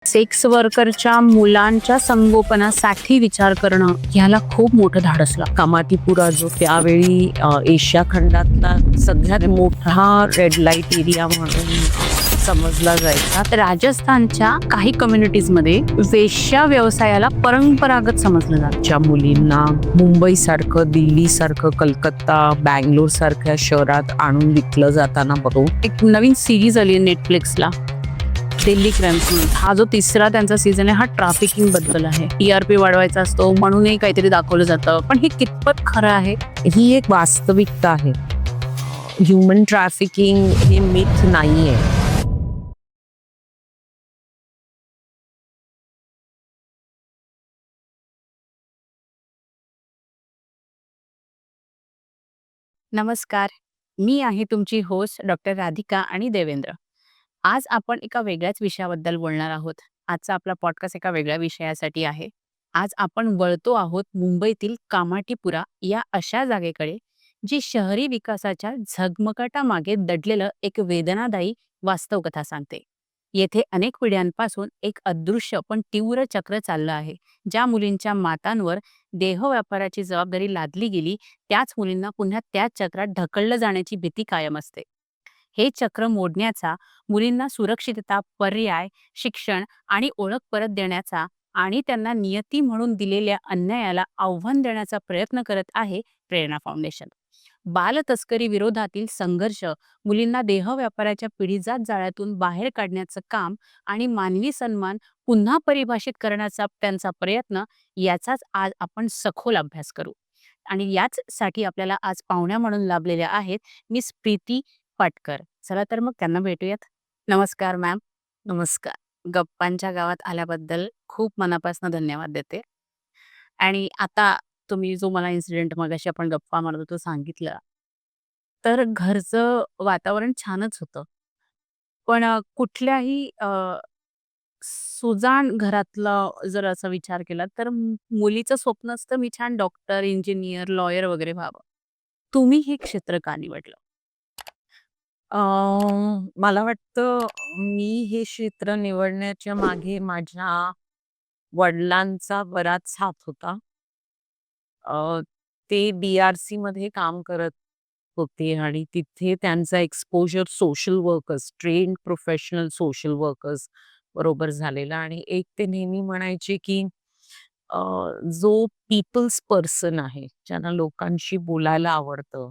Sex वर्करच्या मुलांच्या संगोपनासाठी विचार करणं ह्याला खूप मोठं धाडस लागतं. कामाठीपुरा जो त्यावेळी एशिया खंडातला सगळ्यात मोठा रेड लाईट एरिया म्हणून समजला जायचा. राजस्थानच्या काही कम्युनिटीजमध्ये वेश्या व्यवसायाला परंपरागत समजलं जातं. ज्या मुलींना मुंबईसारखं, दिल्लीसारखं, कलकत्ता, बँगलोर सारख्या शहरात आणून विकलं जाताना बघू. एक नवीन सिरीज आली नेटफ्लिक्सला, दिल्ली क्राईम्स म्हणून. हा जो तिसरा त्यांचा सीझन आहे हा ट्रॅफिकिंग बद्दल आहे. TRP वाढवायचा असतो म्हणूनही काहीतरी दाखवलं जातं, पण हे कितपत खरं आहे? ही एक वास्तविकता आहे. ह्युमन ट्रॅफिकिंग हे मिथ नाहीये. नमस्कार, मी आहे तुमची होस्ट डॉक्टर राधिका आणि देवेंद्र. आज आपण एका वेगळ्याच विषयाबद्दल बोलणार आहोत. आजचा आपला पॉडकास्ट एका वेगळ्या विषयासाठी आहे. आज आपण वळतो आहोत मुंबईतील कामाठीपुरा या अशा जागेकडे, जी शहरी विकासाच्या झगमगाटामागे दडलेलं एक वेदनादायी वास्तवकथा सांगते. येथे अनेक पिढ्यांपासून एक अदृश्य पण तीव्र चक्र चाललं आहे. ज्या मुलींच्या मातांवर देहव्यापाराची जबाबदारी लादली गेली, त्याच मुलींना पुन्हा त्याच चक्रात ढकललं जाण्याची भीती कायम असते. हे चक्र मोडण्याचा, मुलींना सुरक्षितता, पर्याय, शिक्षण आणि ओळख परत देण्याचा आणि त्यांना नियती म्हणून दिलेल्या अन्यायाला आव्हान देण्याचा प्रयत्न करत आहे प्रेरणा फाउंडेशन. बालतस्करी विरोधातील संघर्ष, मुलींना देहव्यापाराच्या पिढीजात जाळ्यातून बाहेर काढण्याचं काम आणि मानवी सन्मान पुन्हा परिभाषित करण्याचा त्यांचा प्रयत्न, याचाच आज आपण सखोल अभ्यास करू. आणि याचसाठी आपल्याला आज पाहुण्या म्हणून लाभलेल्या आहेत मिस प्रीती पाटकर. चला तर मग त्यांना भेटूयात. नमस्कार मॅम. नमस्कार. गप्पांच्या गावात आल्याबद्दल खूप मनापासून धन्यवाद देते. आणि आता तुम्ही जो मला इन्सिडेंट मगाशी आपण गप्पा मारत होतो सांगितलं, तर घरचं वातावरण छानच होतं. पण कुठल्याही सुजाण घरातलं जर असा विचार केला तर मुलीचं स्वप्न असतं मी छान डॉक्टर, इंजिनियर, लॉयर वगैरे व्हावं. तुम्ही हे क्षेत्र का निवडलं? अ, मला वाटतं मी हे क्षेत्र निवडण्याच्या मागे माझ्या वडिलांचा बराच हात होता. अ, ते BRC मध्ये काम करत होते आणि तिथे त्यांचा exposure social workers, trained professional social workers बरोबर झालेला आणि एक ते नेहमी म्हणायचे, की अ, जो पीपल्स पर्सन आहे, ज्यांना लोकांशी बोलायला आवडतं,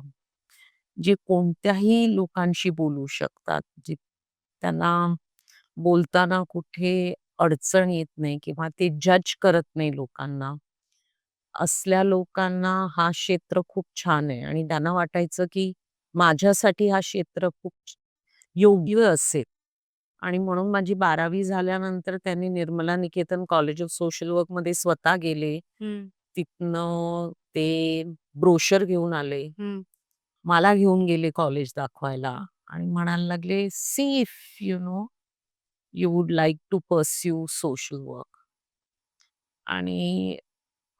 जे कोणत्याही लोकांशी बोलू शकतात, जे त्यांना बोलताना कुठे अडचण येत नाही किंवा ते जज करत नाही लोकांना. असल्या लोकांना हा क्षेत्र खूप छान आहे आणि त्यांना वाटायचं, की माझ्यासाठी हा क्षेत्र खूप योग्य असेल आणि म्हणून माझी 12वी झाल्यानंतर त्यांनी Nirmala Niketan college of social वर्कमध्ये स्वतः गेले. हं, तिथनं ते ब्रोशर घेऊन आले. हं. मला घेऊन गेले कॉलेज दाखवायला आणि म्हणायला लागले, "see if you know you would like to pursue social work." आणि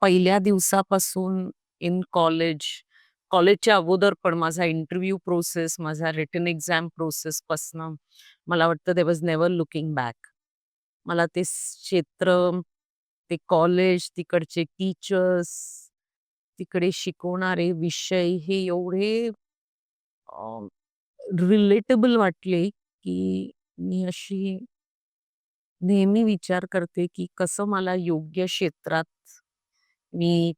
पहिल्या दिवसापासून इन कॉलेजच्या अगोदर पण माझा इंटरव्ह्यू प्रोसेस, माझा रिटन एक्झाम प्रोसेसपासनं मला वाटतं there was never looking back. मला ते क्षेत्र, ते कॉलेज, तिकडचे टीचर्स, तिकडे शिकवणारे विषय हे एवढे रिलेटेबल वाटले, की मी अशी नेहमी विचार करते, की कसं मला योग्य क्षेत्रात मी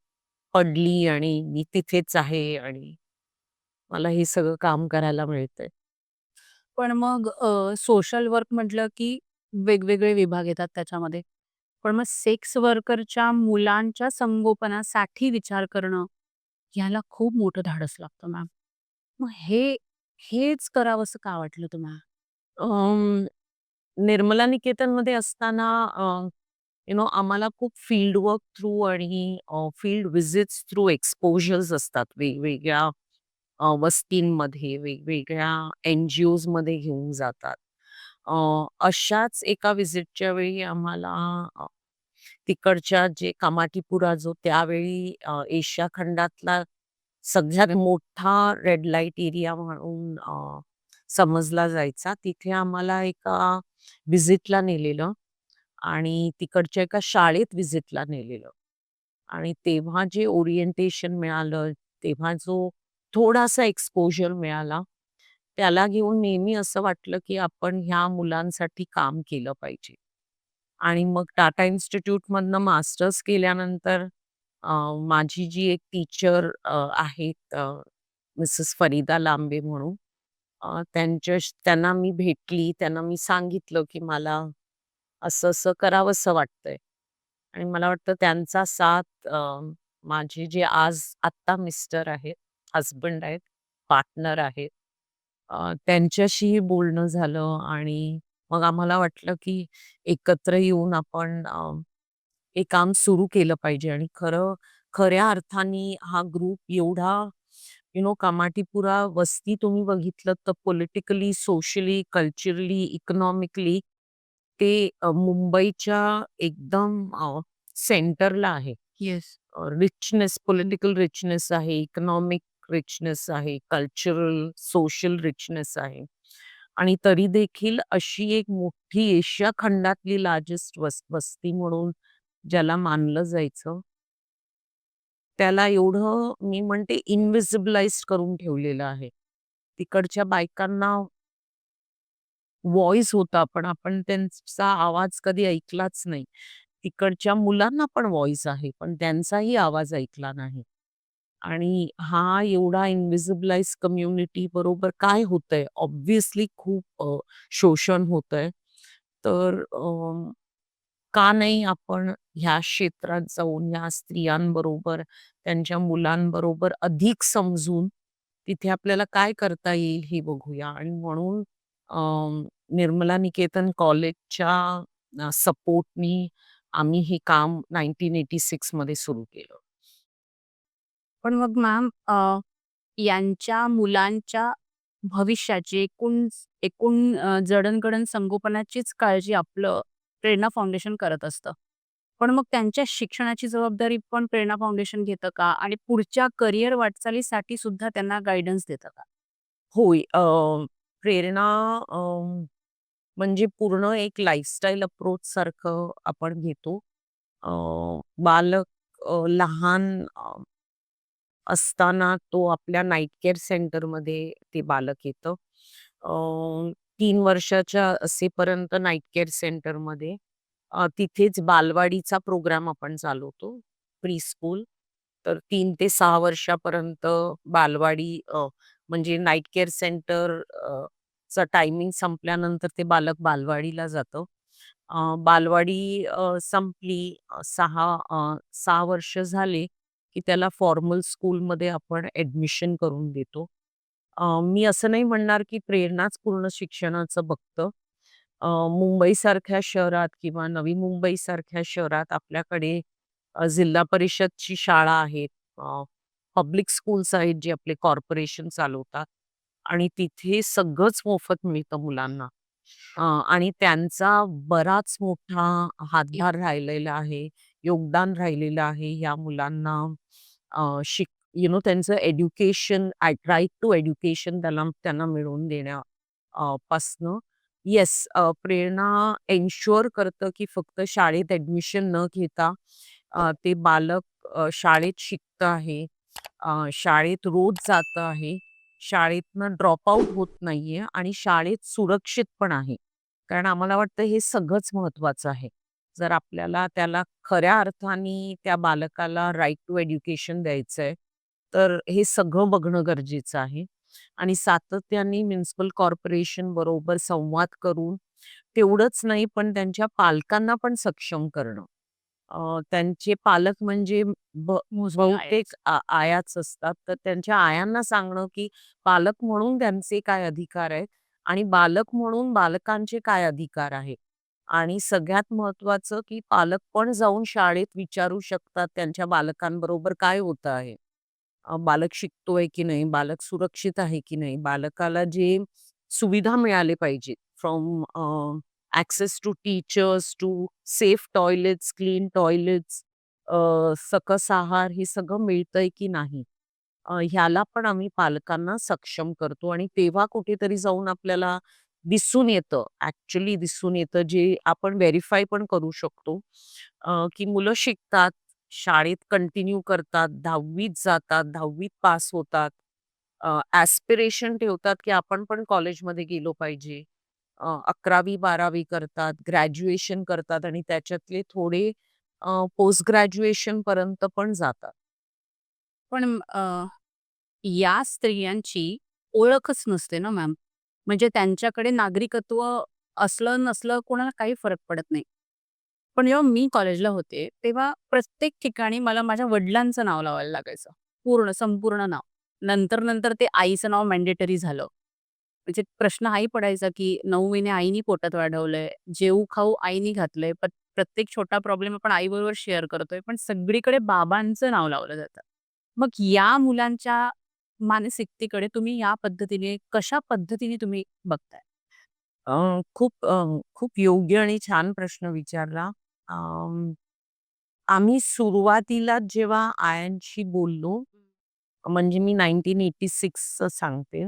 पडली आणि मी तिथेच आहे आणि मला हे सगळं काम करायला मिळतंय. पण मग सोशल वर्क म्हटलं की वेगवेगळे विभाग येतात त्याच्यामध्ये. पण मग सेक्स वर्करच्या मुलांच्या संगोपनासाठी विचार करणं, ह्याला खूप मोठं धाडस लागतं मॅम. मग हेच करावंसं का वाटलं तुम्हाला? अं, निर्मला निकेतनमध्ये असताना आम्हाला खूप फील्ड वर्क थ्रू आणि फील्ड व्हिजिट्स थ्रू एक्सपोजर्स असतात वेगवेगळ्या वस्तींमध्ये, वेगवेगळ्या NGOजमध्ये घेऊन जातात. अशाच एका व्हिजिटच्या वेळी आम्हाला अ, तिकडच्या जे कामाठीपुरा जो त्यावेळी एशिया खंडातला सगळ्यात मोठा रेड लाईट एरिया म्हणून समजला जायचा. तिथे आम्हाला एका व्हिजिटला नेलेलं आणि तिकडच्या एका शाळेत व्हिजिटला नेलेलं. आणि तेव्हा जे ओरिएंटेशन मिळालं, तेव्हा जो थोडासा एक्सपोजर मिळाला, त्याला घेऊन नेहमी असं वाटलं, की आपण ह्या मुलांसाठी काम केलं पाहिजे. आणि मग टाटा इन्स्टिट्यूटमधनं मास्टर्स केल्यानंतर अ, माझी जी एक टीचर आहेत मिसेस फरीदा लांबे म्हणून त्यांना मी भेटली. त्यांना मी सांगितलं, की मला असं-असं करावंसं वाटतंय. आणि मला वाटतं त्यांचा साथ माझे जे आत्ता मिस्टर आहेत, हसबंड आहेत, पार्टनर आहेत. त्यांच्याशीही बोलणं झालं आणि मग आम्हाला वाटलं, की एकत्र येऊन आपण हे काम सुरू केलं पाहिजे आणि खऱ्या अर्थाने हा ग्रुप एवढा कामाठीपुरा वस्ती तुम्ही बघितलं तर पॉलिटिकली, सोशली, कल्चरली, इकॉनॉमिकली ते मुंबईच्या एकदम सेंटरला आहे. येस. रिचनेस, पॉलिटिकल रिचनेस आहे, इकॉनॉमिक रिचनेस आहे, कल्चरल, सोशल रिचनेस आहे. आणि तरी देखील अशी एक मोठी एशिया खंडातली लार्जेस्ट वस्ती म्हणून ज्याला मानलं जायचं, त्याला एवढं मी म्हणते इन्व्हिजिबलाइज्ड करून ठेवलेलं आहे. तिकडच्या बायकांना व्हॉईस होता, पण आपण त्यांचा आवाज कधी ऐकलाच नाही. तिकडच्या मुलांना पण व्हॉईस आहे, पण त्यांचाही आवाज ऐकला नाही. आणि हा एवढा इन्व्हिजिबलाइज कम्युनिटी बरोबर काय होतंय? ऑब्व्हियसली खूप शोषण होतंय. तर का नाही आपण ह्या क्षेत्रात जाऊन ह्या स्त्रियांबरोबर, त्यांच्या मुलांबरोबर अधिक समजून तिथे आपल्याला काय करता येईल हे बघूया आणि म्हणून निर्मला निकेतन कॉलेजच्या सपोर्टनी आम्ही हे काम 1986 मध्ये सुरू केलं. पण मग मॅम यांच्या मुलांच्या भविष्याची एकूण एकूण जडणघडण संगोपनाचीच काळजी आपलं प्रेरणा फाउंडेशन करत असतं. पण मग त्यांच्या शिक्षणाची जबाबदारी पण प्रेरणा फाउंडेशन घेतं का? आणि पुढच्या करियर वाटचालीसाठी सुद्धा त्यांना गाईडन्स देतं का? होय. प्रेरणा अ, म्हणजे पूर्ण एक लाईफस्टाईल अप्रोच सारखं आपण घेतो. अ, बालक लहान असताना तो आपल्या नाईट केअर सेंटरमध्ये ते बालक येतं. 3 वर्षाच्या असेपर्यंत नाईट केअर सेंटरमध्ये तिथेच बालवाडीचा प्रोग्राम आपण चालवतो, प्री-स्कूल. तर 3 ते 6 वर्षापर्यंत बालवाडी म्हणजे नाईट केअर सेंटर चा टायमिंग संपल्यानंतर ते बालक बालवाडीला जातं. बालवाडी संपली 6 वर्ष झाले, की त्याला फॉर्मल स्कूलमध्ये आपण ॲडमिशन करून देतो. मी असं नाही म्हणणार, की प्रेरणाच पूर्ण शिक्षणाचं बघतं. मुंबईसारख्या शहरात किंवा नवी मुंबईसारख्या शहरात आपल्याकडे जिल्हा परिषदची शाळा आहेत. पब्लिक स्कूल्स आहेत जे आपले कॉर्पोरेशन चालवतात आणि तिथे सगळंच मोफत मिळतं मुलांना. आणि त्यांचा बराच मोठा हातभार राहिलेला आहे, योगदान राहिलेलं आहे ह्या मुलांना त्यांचं एज्युकेशन राइट टू एज्युकेशन त्यांना मिळवून पासनं. येस, प्रेरणा एन्शुअर करतं, की फक्त शाळेत ॲडमिशन न घेता ते बालक शाळेत शिकतं आहे, शाळेत रोज जातं आहे, शाळेतनं ड्रॉप आउट होत नाहीये आणि शाळेत सुरक्षित पण आहे. कारण आम्हाला वाटतं हे सगळंच महत्वाचं आहे. जर आपल्याला त्याला खऱ्या अर्थाने त्या बालकाला राइट टू एज्युकेशन द्यायचंय, तर हे सगळं बघणं गरजेचं आहे. आणि सातत्याने म्युनिसिपल कॉर्पोरेशन बरोबर संवाद करून तेवढंच नाही, पण त्यांच्या पालकांना पण सक्षम करणं. त्यांचे पालक म्हणजे मोजके बहुतेक आहेच. आयाच असतात. तर त्यांच्या आयांना सांगणं, की पालक म्हणून त्यांचे काय अधिकार आहेत आणि बालक म्हणून बालकांचे काय अधिकार आहेत. आणि सगळ्यात महत्त्वाचं, की पालक पण जाऊन शाळेत विचारू शकतात त्यांच्या बालकांबरोबर काय होत आहे. बालक शिकतोय की नाही? बालक सुरक्षित आहे की नाही? बालकाला जे सुविधा मिळाले पाहिजेत from access to teachers, to safe toilets, clean toilets, सकस आहार हे सगळं मिळतंय की नाही? ह्याला पण आम्ही पालकांना सक्षम करतो आणि तेव्हा कुठेतरी जाऊन आपल्याला दिसून येतं, ॲक्चुअली दिसून येतं, जे आपण व्हेरिफाय पण करू शकतो, की मुलं शिकतात, शाळेत कंटिन्यू करतात, 10वीत जातात, 10वीत पास होतात. ॲस्पिरेशन ठेवतात, की आपण पण कॉलेजमध्ये गेलो पाहिजे. 11वी-12वी करतात, ग्रॅज्युएशन करतात आणि त्याच्यातले थोडे पोस्ट ग्रॅज्युएशनपर्यंत पण जातात. पण या स्त्रियांची ओळखच नसते ना मॅम. म्हणजे त्यांच्याकडे नागरिकत्व असलं नसलं कोणाला काही फरक पडत नाही. पण जेव्हा मी कॉलेजला होते, तेव्हा प्रत्येक ठिकाणी मला माझ्या वडिलांचं नाव लावायला लागायचं. संपूर्ण नाव. नंतर ते आईचं नाव मॅन्डेटरी झालं. म्हणजे प्रश्न हाही पडायचा, की 9 महिने आईनी पोटात वाढवलंय, जेवू-खाऊ आईनी घातलंय. प्रत्येक छोटा प्रॉब्लेम आपण आईबरोबर शेअर करतोय, पण सगळीकडे बाबांचं नाव लावलं जातं. मग या मुलांच्या मानसिकतेकडे तुम्ही या पद्धतीने कशा पद्धतीने तुम्ही बघताय? खूप योग्य आणि छान प्रश्न विचारला. अं, आम्ही सुरुवातीला जेव्हा आयांशी बोललो, म्हणजे मी 1986चं सांगते.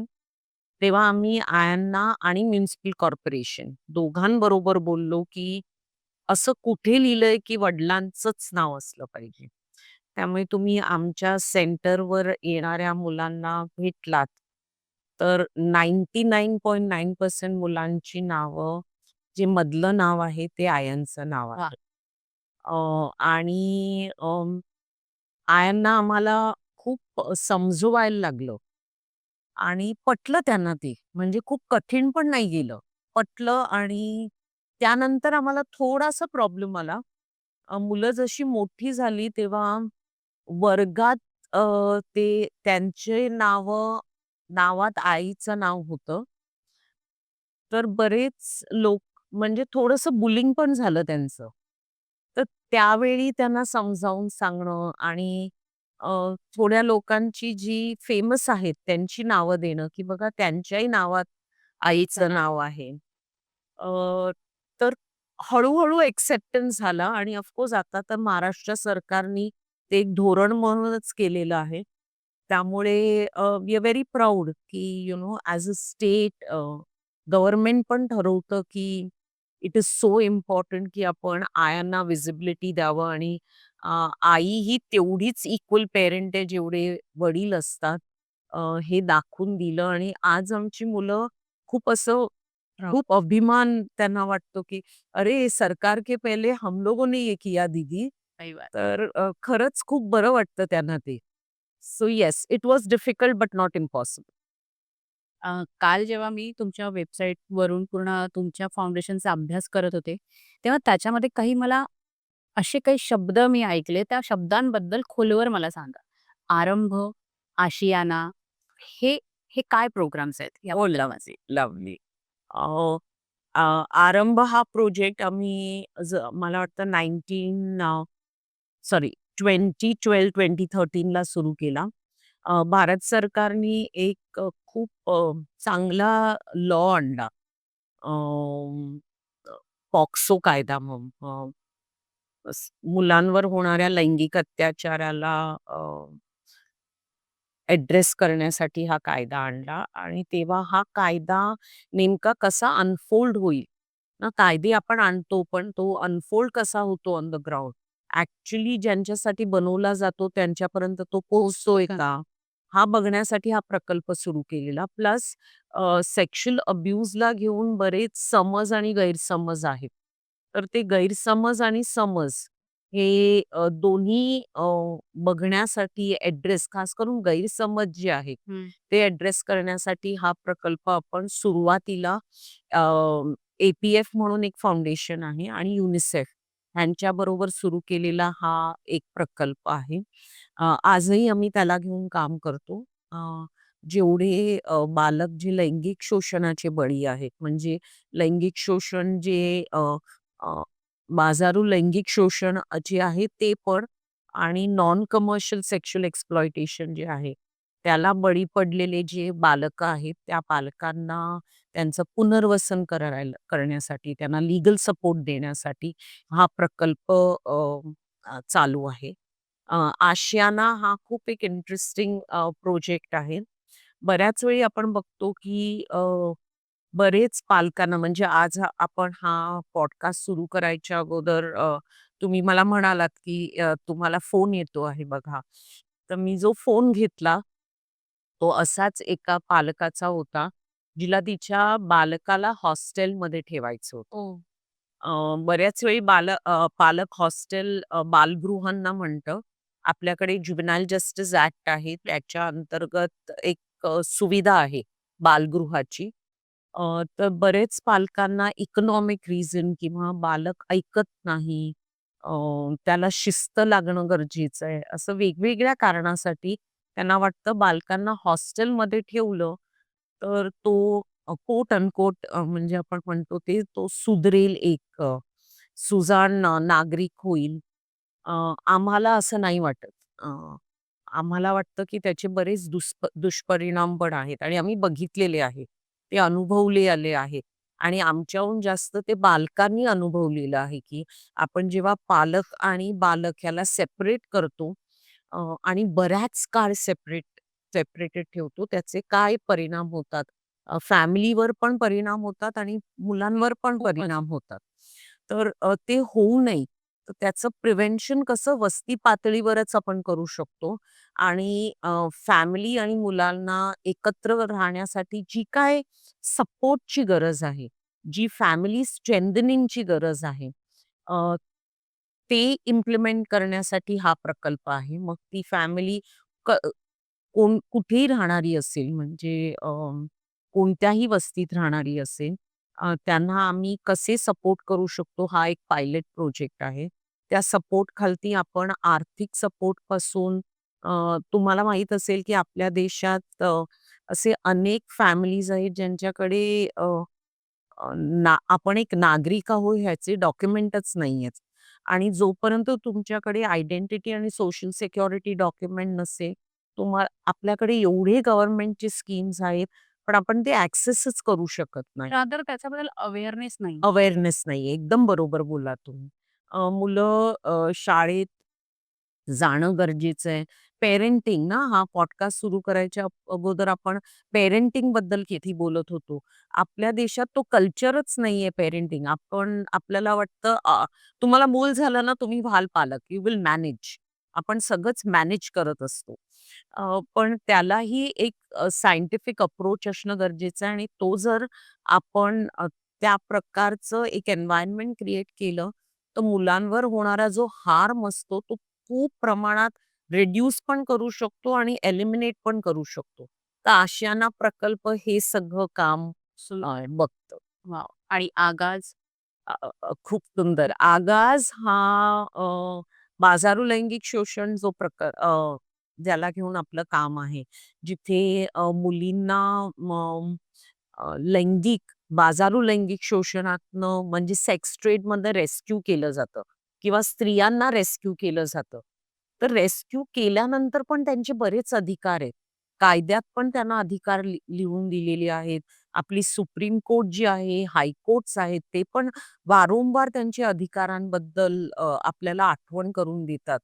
तेव्हा आम्ही आयांना आणि म्युनिसिपल कॉर्पोरेशन दोघांबरोबर बोललो, की असं कुठे लिहिलंय, की वडिलांचंच नाव असलं पाहिजे. त्यामुळे तुम्ही आमच्या सेंटरवर येणाऱ्या मुलांना भेटलात, तर 99.9% मुलांची नावं, जे मधलं नाव आहे ते आयांचं नाव वाह! आहे. आणि आयांना आम्हाला खूप समजवायला लागलं आणि पटलं त्यांना ते. म्हणजे खूप कठीण पण नाही गेलं. पटलं आणि त्यानंतर आम्हाला थोडासा प्रॉब्लेम आला. मुलं जशी मोठी झाली तेव्हा वर्गात ते त्यांचे नावात आईचं नाव होतं. तर बरेच लोक म्हणजे थोडंसं बुलिंग पण झालं त्यांचं. तर त्यावेळी त्यांना समजावून सांगणं आणि अ, थोड्या लोकांची जी फेमस आहेत त्यांची नावं देणं, की बघा त्यांच्याही नावात आईचं नाव आहे. अ, तर हळू-हळू एक्सेप्टन्स झाला आणि ऑफ आता तर महाराष्ट्र सरकारनी ते एक धोरण म्हणूनच केलेलं आहे. त्यामुळे वी आर व्हेरी प्राउड की ॲज अ स्टेट गव्हर्नमेंट पण ठरवतं की इट इज सो इम्पोर्टंट की आपण आयांना व्हिजिबिलिटी द्यावं आणि आई ही तेवढीच इक्वल पेरेंट आहे जेवढे वडील असतात. हे दाखवून दिलं आणि आज आमची मुलं खूप असं प्राउड. खूप अभिमान त्यांना वाटतो, की "अरे, सरकार के पहले हम लोगों ने ये किया दीदी." सही बात. तर खरंच खूप बरं वाटतं त्यांना ते. सो येस, इट वाज डिफिकल्ट बट नॉट इम्पॉसिबल. काल जेव्हा मी तुमच्या वेबसाईटवरून पूर्ण तुमच्या फाउंडेशनचा अभ्यास करत होते, तेव्हा त्याच्यामध्ये काही मला असे काही शब्द मी ऐकले, त्या शब्दांबद्दल खोलवर मला सांगा. आरंभ, आशियाना हे हे काय प्रोग्राम्स आहेत? हो, याबद्दल मला लव्हली, लव्हली. अ, अ, आरंभ हा प्रोजेक्ट आम्ही मला वाटतं 2012-2013ला सुरू केला. भारत सरकारनी एक खूप चांगला लॉ आणला. पॉक्सो कायदा म्हणून. मुलांवर होणाऱ्या लैंगिक अत्याचाराला ॲड्रेस करण्यासाठी हा कायदा आणला आणि तेव्हा हा कायदा नेमका कसा अनफोल्ड होईल ना, कायदे आपण आणतो, पण तो अनफोल्ड कसा होतो ऑन द ग्राउंड? ॲक्चुअली ज्यांच्यासाठी बनवला जातो त्यांच्यापर्यंत तो पोहोचतोय सांगा. का? हा बघण्यासाठी हा प्रकल्प सुरू केलेला. प्लस सेक्शुअल अब्यूजला घेऊन बरेच समज आणि गैरसमज आहेत. तर ते गैरसमज आणि समज हे दोन्ही बघण्यासाठी ॲड्रेस खास करून गैरसमज जे आहेत, हं. ते ॲड्रेस करण्यासाठी हा प्रकल्प आपण सुरुवातीला ए-पी-एफ म्हणून एक फाउंडेशन आहे आणि युनिसेफ ह्यांच्याबरोबर सुरू केलेला हा एक प्रकल्प आहे. आजही आम्ही त्याला घेऊन काम करतो. अ, जेवढे बालक जे लैंगिक शोषणाचे बळी आहेत, म्हणजे लैंगिक शोषण जे अ, अ, बाजारू लैंगिक शोषण जे आहे ते पण आणि नॉन कमर्शियल सेक्शुअल एक्सप्लॉयटेशन जे आहे, त्याला बळी पडलेले जे बालकं आहेत, त्या पालकांना त्यांचं पुनर्वसन करण्यासाठी, त्यांना लीगल सपोर्ट देण्यासाठी हा प्रकल्प चालू आहे. आशियाना हा खूप एक इंटरेस्टिंग प्रोजेक्ट आहे. बऱ्याच वेळी आपण बघतो की बरेच पालकांना म्हणजे आज आपण हा पॉडकास्ट सुरू करायच्या अगोदर तुम्ही मला म्हणालात, की तुम्हाला फोन येतो आहे बघा. तर मी जो फोन घेतला, तो असाच एका पालकाचा होता, जिला तिच्या बालकाला हॉस्टेलमध्ये ठेवायचं होतं. हो. बऱ्याच वेळी पालक हॉस्टेल बालगृहांना म्हणतं. आपल्याकडे ज्युव्हेनाइल जस्टिस ॲक्ट आहे. त्याच्या अंतर्गत एक सुविधा आहे बालगृहाची. तर बरेच पालकांना इकॉनॉमिक रिझन किंवा बालक ऐकत नाही, अ, त्याला शिस्त लागणं गरजेचं आहे, असं वेगवेगळ्या कारणासाठी त्यांना वाटतं बालकांना हॉस्टेलमध्ये ठेवलं, तर तो कोट अनकोट म्हणजे आपण म्हणतो ते तो सुधरेल एक सुजाण नागरिक होईल. आम्हाला असं नाही वाटत. अ, आम्हाला वाटतं की त्याचे बरेच दुष्परिणाम पण आहेत आणि आम्ही बघितलेले आहे. ते अनुभवले आले आहे आणि आमच्याहून जास्त ते बालकांनी अनुभवलेलं आहे, की आपण जेव्हा पालक आणि बालक याला सेपरेट करतो आणि बऱ्याच काळ सेपरेटेड ठेवतो, त्याचे काय परिणाम होतात. फॅमिलीवर पण परिणाम होतात आणि मुलांवर पण खूपच. परिणाम होतात. तर ते होऊ नये, तर त्याचं प्रिव्हेन्शन कसं वस्ती पातळीवरच आपण करू शकतो आणि फॅमिली आणि मुलांना एकत्र राहण्यासाठी जी काय सपोर्टची गरज आहे, जी फॅमिली स्ट्रेंथनिंगची गरज आहे, अ, ते इम्प्लिमेंट करण्यासाठी हा प्रकल्प आहे. मग ती फॅमिली कुठेही राहणारी असेल म्हणजे कोणत्याही वस्तीत राहणारी असेल, त्यांना आम्ही कसे सपोर्ट करू शकतो हा एक पायलट प्रोजेक्ट आहे. त्या सपोर्ट खालती आपण आर्थिक सपोर्ट पासून तुम्हाला माहीत असेल की आपल्या देशात असे अनेक फॅमिलीज आहेत ज्यांच्याकडे आपण एक नागरिक आहोत ह्याचे डॉक्युमेंटच नाहीयेत. आणि जोपर्यंत तुमच्याकडे आयडेंटिटी आणि सोशल सिक्युरिटी डॉक्युमेंट नसेल, आपल्याकडे एवढे गव्हर्नमेंटचे स्कीम्स आहेत, पण आपण ते ॲक्सेसच करू शकत नाही. रादर त्याच्याबद्दल अवेअरनेस नाही. अवेअरनेस नाहीये. एकदम बरोबर बोललात तुम्ही. मुलं शाळेत जाणं गरजेचं आहे. पेरेंटिंग ना, हा पॉडकास्ट सुरू करायच्या अगोदर आपण पेरेंटिंगबद्दल किती बोलत होतो. आपल्या देशात तो कल्चरच नाहीये पेरेंटिंग. आपल्याला वाटतं तुम्हाला मूल झालं ना, तुम्ही व्हाल पालक. You will manage. आपण सगळंच मॅनेज करत असतो. पण त्यालाही एक सायंटिफिक अप्रोच असणं गरजेचं आहे आणि तो जर आपण त्या प्रकारचं एक एन्व्हायर्नमेंट क्रिएट केलं, तर मुलांवर होणारा जो हार्म असतो, तो खूप प्रमाणात रिड्यूस पण करू शकतो आणि एलिमिनेट पण करू शकतो. तर आशियाना प्रकल्प हे सगळं काम बघतं. वॉव! आणि आगाज खूप सुंदर. आगाज हा बाजारू लैंगिक शोषण जो प्रकार ज्याला घेऊन आपलं काम आहे. जिथे मुलींना बाजारू लैंगिक शोषणातनं म्हणजे सेक्स ट्रेडमधनं रेस्क्यू केलं जातं किंवा स्त्रियांना रेस्क्यू केलं जातं. तर रेस्क्यू केल्यानंतर पण त्यांचे बरेच अधिकार आहेत. कायद्यात पण त्यांना अधिकार लिहून दिलेले आहेत. आपली सुप्रीम कोर्ट जी आहे, हाय कोर्ट्स आहेत, ते पण वारंवार त्यांच्या अधिकारांबद्दल आपल्याला आठवण करून देतात.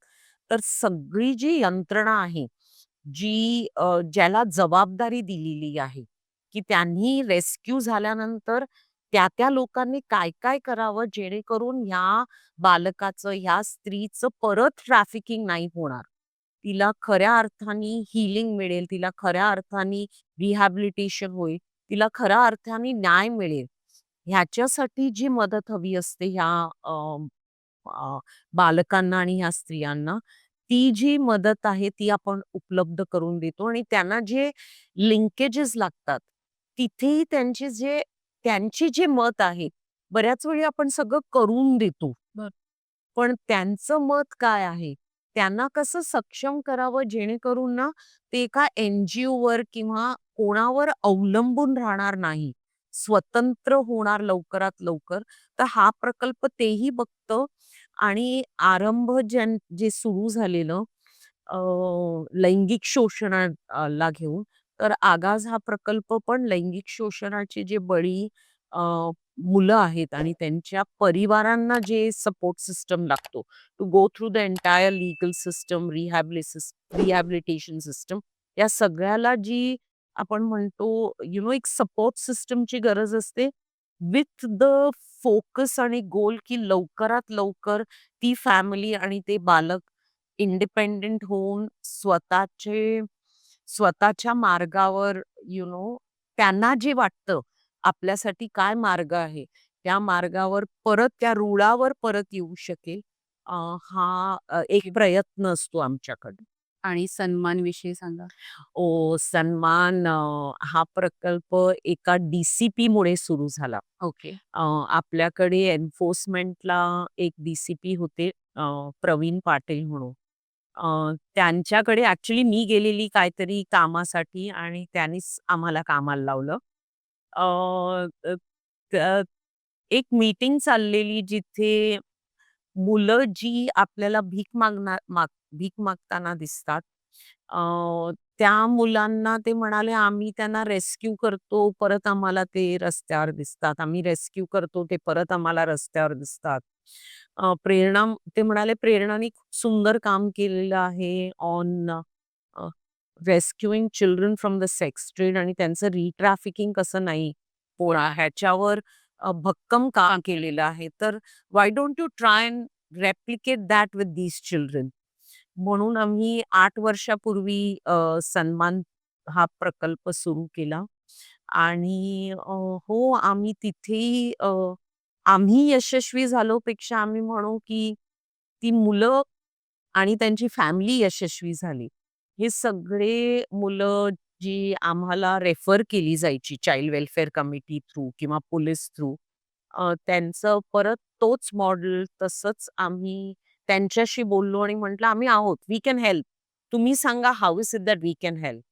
तर सगळी जी यंत्रणा आहे, ज्याला जबाबदारी दिलेली आहे, की त्यांनी रेस्क्यू झाल्यानंतर त्या लोकांनी काय-काय करावं जेणेकरून ह्या बालकाचं, ह्या स्त्रीचं परत ट्रॅफिकिंग नाही होणार. तिला खऱ्या अर्थाने हीलिंग मिळेल, तिला खऱ्या अर्थाने रिहॅबिलिटेशन होईल, तिला खऱ्या अर्थाने न्याय मिळेल. ह्याच्यासाठी जी मदत हवी असते ह्या अ, अ, बालकांना आणि ह्या स्त्रियांना, ती जी मदत आहे ती आपण उपलब्ध करून देतो आणि त्यांना जे लिंकेजेस लागतात, तिथेही त्यांची जे मत आहे, बऱ्याच वेळी आपण सगळं करून देतो. बरं. पण त्यांचं मत काय आहे? त्यांना कसं सक्षम करावं जेणेकरून ना, ते एका एन-जी-ओवर किंवा कोणावर अवलंबून राहणार नाही. स्वतंत्र होणार लवकरात लवकर. तर हा प्रकल्प तेही बघतं आणि जे सुरू झालेलं अ, लैंगिक शोषणाला घेऊन, तर आगाज हा प्रकल्प पण लैंगिक शोषणाचे जे बळी अ, मुलं आहेत आणि त्यांच्या परिवारांना जे सपोर्ट सिस्टम लागतो, to go through the entire legal system, rehabilitation system, या सगळ्याला जी आपण म्हणतो एक सपोर्ट सिस्टमची गरज असते विथ द फोकस आणि गोल की लवकरात लवकर ती फॅमिली आणि ते बालक इंडिपेंडेंट होऊन स्वतःच्या मार्गावर त्यांना जे वाटतं आपल्यासाठी काय मार्ग आहे त्या मार्गावर परत त्या रुळावर परत येऊ शकेल. हा एक प्रयत्न असतो आमच्याकडे. आणि सन्मानविषयी सांगा? सन्मान हा प्रकल्प एका डी-सी-पी मुळे सुरू झाला. ओके. आपल्याकडे एन्फोर्समेंटला एक डी-सी-पी होते प्रवीण पाटील म्हणून. त्यांच्याकडे ॲक्चुअली मी गेलेली काहीतरी कामासाठी आणि त्यांनीच आम्हाला कामाला लावलं. अ, अ, त एक मीटिंग चाललेली जिथे मुलं जी आपल्याला भीक मागताना दिसतात. त्या मुलांना ते म्हणाले, "आम्ही त्यांना रेस्क्यू करतो, परत आम्हाला ते रस्त्यावर दिसतात. आम्ही रेस्क्यू करतो, ते परत आम्हाला रस्त्यावर दिसतात." ते म्हणाले, "प्रेरणाने खूप सुंदर काम केलेलं आहे on rescuing children from the sex trade आणि त्यांचं रिट्रॅफिकिंग कसं नाही होणार ह्याच्यावर भक्कम काम केलेलं आहे. तर why don't you try and replicate that with these children?" म्हणून आम्ही 8 वर्षापूर्वी सन्मान हा प्रकल्प सुरू केला आणि हो, आम्ही तिथेही आम्ही यशस्वी झालो पेक्षा आम्ही म्हणू की ती मुलं आणि त्यांची फॅमिली यशस्वी झाली. हे सगळे मुलं जी आम्हाला रेफर केली जायची चाइल्ड वेलफेअर कमिटी थ्रू किंवा पोलीस थ्रू त्यांचं परत तोच मॉडेल तसंच आम्ही त्यांच्याशी बोललो आणि म्हटलं, "आम्ही आहोत. We can help. तुम्ही सांगा how is it that we can help?"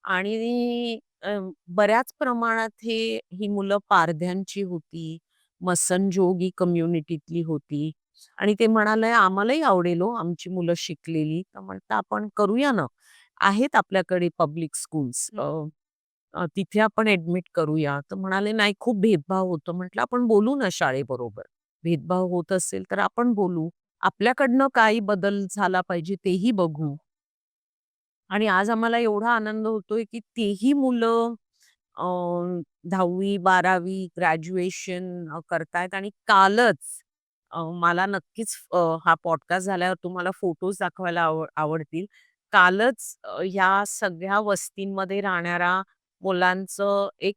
आणि बऱ्याच प्रमाणात ही मुलं पारध्यांची होती, मसनजोगी कम्युनिटीतली होती आणि ते म्हणाले, "आम्हालाही आवडेल हो आमची मुलं शिकलेली." तर म्हटलं, "आपण करूया ना. आहेत आपल्याकडे पब्लिक स्कूल्स. तिथे आपण ॲडमिट करूया." तर म्हणाले, "नाही, खूप भेदभाव होतो." म्हटलं, "आपण बोलू ना शाळेबरोबर. भेदभाव होत असेल तर आपण बोलू. आपल्याकडनं काही बदल झाला पाहिजे तेही बघू." आणि आज आम्हाला एवढा आनंद होतोय, की तेही मुलं अ, 10वी, 12वी ग्रॅज्युएशन करतायत आणि कालच मला नक्कीच हा पॉडकास्ट झाल्यावर तुम्हाला फोटोज दाखवायला आवडतील. कालच ह्या सगळ्या वस्तींमध्ये राहणाऱ्या मुलांचं एक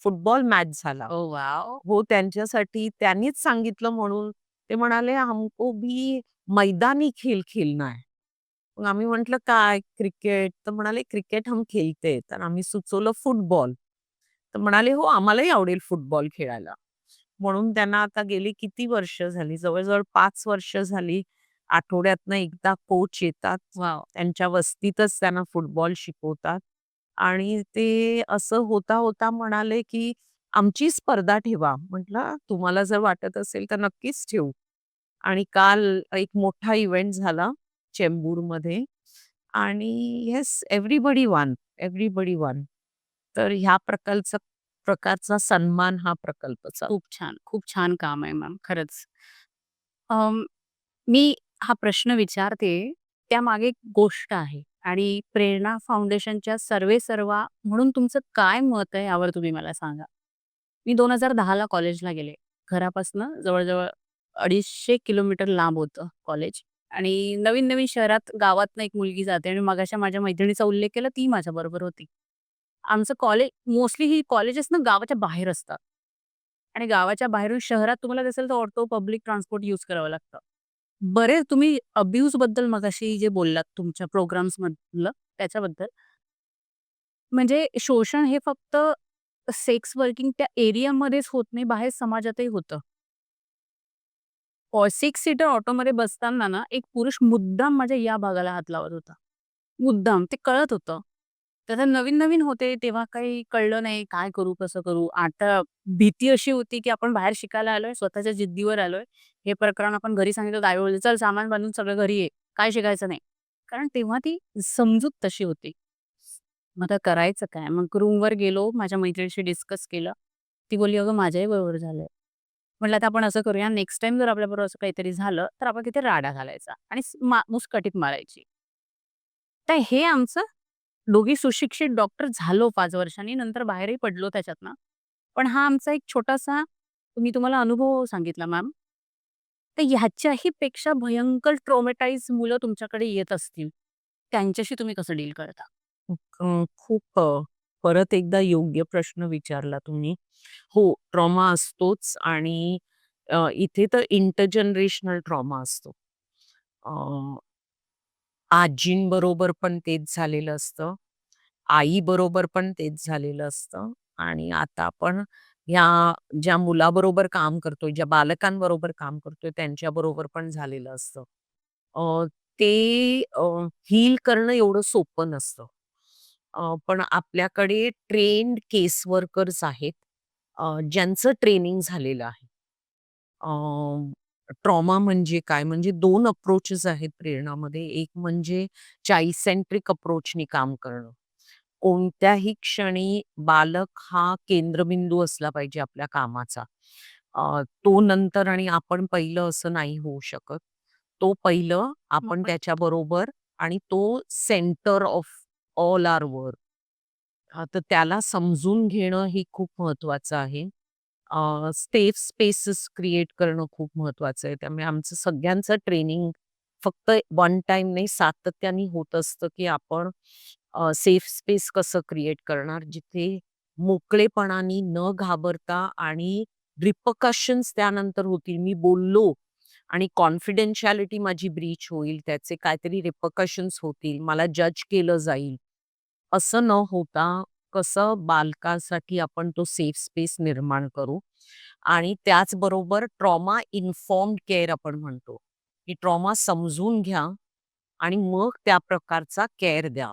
फुटबॉल मॅच झाला. Oh wow! हो, त्यांच्यासाठी त्यांनीच सांगितलं म्हणून ते म्हणाले, "हमको भी मैदानी खेल खेलना है." मग आम्ही म्हटलं, "काय क्रिकेट?" तर म्हणाले, "क्रिकेट हम खेलते हैं." तर आम्ही सुचवलं फुटबॉल. तर म्हणाले, "हो, आम्हालाही आवडेल फुटबॉल खेळायला." म्हणून त्यांना आता गेली किती वर्ष झाली, जवळ-जवळ 5 वर्ष झाली. आठवड्यातनं एकदा कोच येतात. वॉव! त्यांच्या वस्तीतच त्यांना फुटबॉल शिकवतात आणि ते असं होता-होता म्हणाले, की "आमची स्पर्धा ठेवा." म्हटलं, "तुम्हाला जर वाटत असेल तर नक्कीच ठेवू." आणि काल एक मोठा इव्हेंट झाला चेंबूरमध्ये आणि yes everybody one, everybody one. तर ह्या प्रकारचा सन्मान हा प्रकल्प चालतो. खूप छान. खूप छान काम आहे मॅम खरंच. अं, मी हा प्रश्न विचारते, त्यामागे एक गोष्ट आहे आणि प्रेरणा फाउंडेशनच्या सर्वेसर्वा म्हणून तुमचं काय मत आहे यावर तुम्ही मला सांगा? मी 2010 ला कॉलेजला गेले. घरापासनं जवळ-जवळ 250 किलोमीटर लांब होतं कॉलेज आणि नवीन-नवीन शहरात गावातनं एक मुलगी जाते आणि मगाशी माझ्या मैत्रिणीचा उल्लेख केला, ती माझ्याबरोबर होती. आमचं कॉलेज मोस्टली ही कॉलेजेस ना गावाच्या बाहेर असतात आणि गावाच्या बाहेरून शहरात तुम्हाला दिसेल तर ऑटो, पब्लिक ट्रान्सपोर्ट यूज करावं लागतं. बरेच तुम्ही अब्यूजबद्दल मगाशी जे बोललात तुमच्या प्रोग्राम्समधलं त्याच्याबद्दल. म्हणजे शोषण हे फक्त सेक्स वर्किंग त्या एरियामध्येच होत नाही, बाहेर समाजातही होतं. 6 सीटर ऑटोमध्ये बसताना ना, एक पुरुष मुद्दाम माझ्या या भागाला हात लावत होता. मुद्दाम. ते कळत होतं. तर नवीन-नवीन होते तेव्हा काही कळलं नाही काय करू, कसं करू? आता भीती अशी होती, की आपण बाहेर शिकायला आलोय, स्वतःच्या जिद्दीवर आलोय. हे प्रकरण आपण घरी सांगितलं तर आई बोलले, "चल सामान बांधून सगळं घरी ये. काय शिकायचं नाही." कारण तेव्हा ती समजूत तशी होती. मग आता करायचं काय? मग रूमवर गेलो, माझ्या मैत्रिणीशी डिस्कस केलं. ती बोलली, "अगं माझ्याही बरोबर झालंय." म्हटलं, "आता आपण असं करूया, नेक्स्ट टाईम जर आपल्याबरोबर असं काहीतरी झालं, तर आपण तिथे राडा घालायचा आणि मुस्कटीत मारायची." तर हे आमचं दोघी सुशिक्षित डॉक्टर झालो 5 वर्षांनी, नंतर बाहेरही पडलो त्याच्यातनं. पण हा आमचा एक छोटासा मी तुम्हाला अनुभव सांगितला मॅम. तर ह्याच्याही पेक्षा भयंकर ट्रॉमॅटाइज मुलं तुमच्याकडे येत असतील. त्यांच्याशी तुम्ही कसं डील करता? खूप परत एकदा योग्य प्रश्न विचारला तुम्ही. हो, ट्रॉमा असतोच आणि इथे तर इंटरजनरेशनल ट्रॉमा असतो. अ, आजींबरोबर पण तेच झालेलं असतं. आईबरोबर पण तेच झालेलं असतं आणि आता आपण ह्या ज्या मुलाबरोबर काम करतोय, ज्या बालकांबरोबर काम करतोय त्यांच्याबरोबर पण झालेलं असतं. अ, ते हील करणं एवढं सोपं नसतं. पण आपल्याकडे ट्रेन्ड केस वर्कर्स आहेत, ज्यांचं ट्रेनिंग झालेलं आहे. ट्रॉमा म्हणजे काय? म्हणजे 2 अप्रोचेस आहेत प्रेरणामध्ये. एक म्हणजे चाइल्ड सेंट्रिक अप्रोचनी काम करणं. कोणत्याही क्षणी बालक हा केंद्रबिंदू असला पाहिजे आपल्या कामाचा. तो नंतर आणि आपण पहिलं असं नाही होऊ शकत. तो पहिलं, मग आपण पण त्याच्याबरोबर आणि तो centre of all our work. तर त्याला समजून घेणं ही खूप महत्वाचं आहे. सेफ स्पेसेस क्रिएट करणं खूप महत्वाचं आहे. त्यामुळे आमचं सगळ्यांचं ट्रेनिंग फक्त वन टाईम नाही, सातत्याने होत असतं, की आपण सेफ स्पेस कसं क्रिएट करणार, जिथे मोकळेपणाने न घाबरता आणि रिपरकशन्स त्यानंतर होतील. मी बोललो आणि कॉन्फिडेन्शियालिटी माझी ब्रीच होईल, त्याचे काहीतरी रिपरकशन्स होतील, मला जज केलं जाईल. असं न होता कसं बालकासाठी आपण तो सेफ स्पेस निर्माण करू आणि त्याचबरोबर ट्रॉमा इन्फॉर्म्ड केअर आपण म्हणतो, की ट्रॉमा समजून घ्या आणि मग त्या प्रकारचा केअर द्या.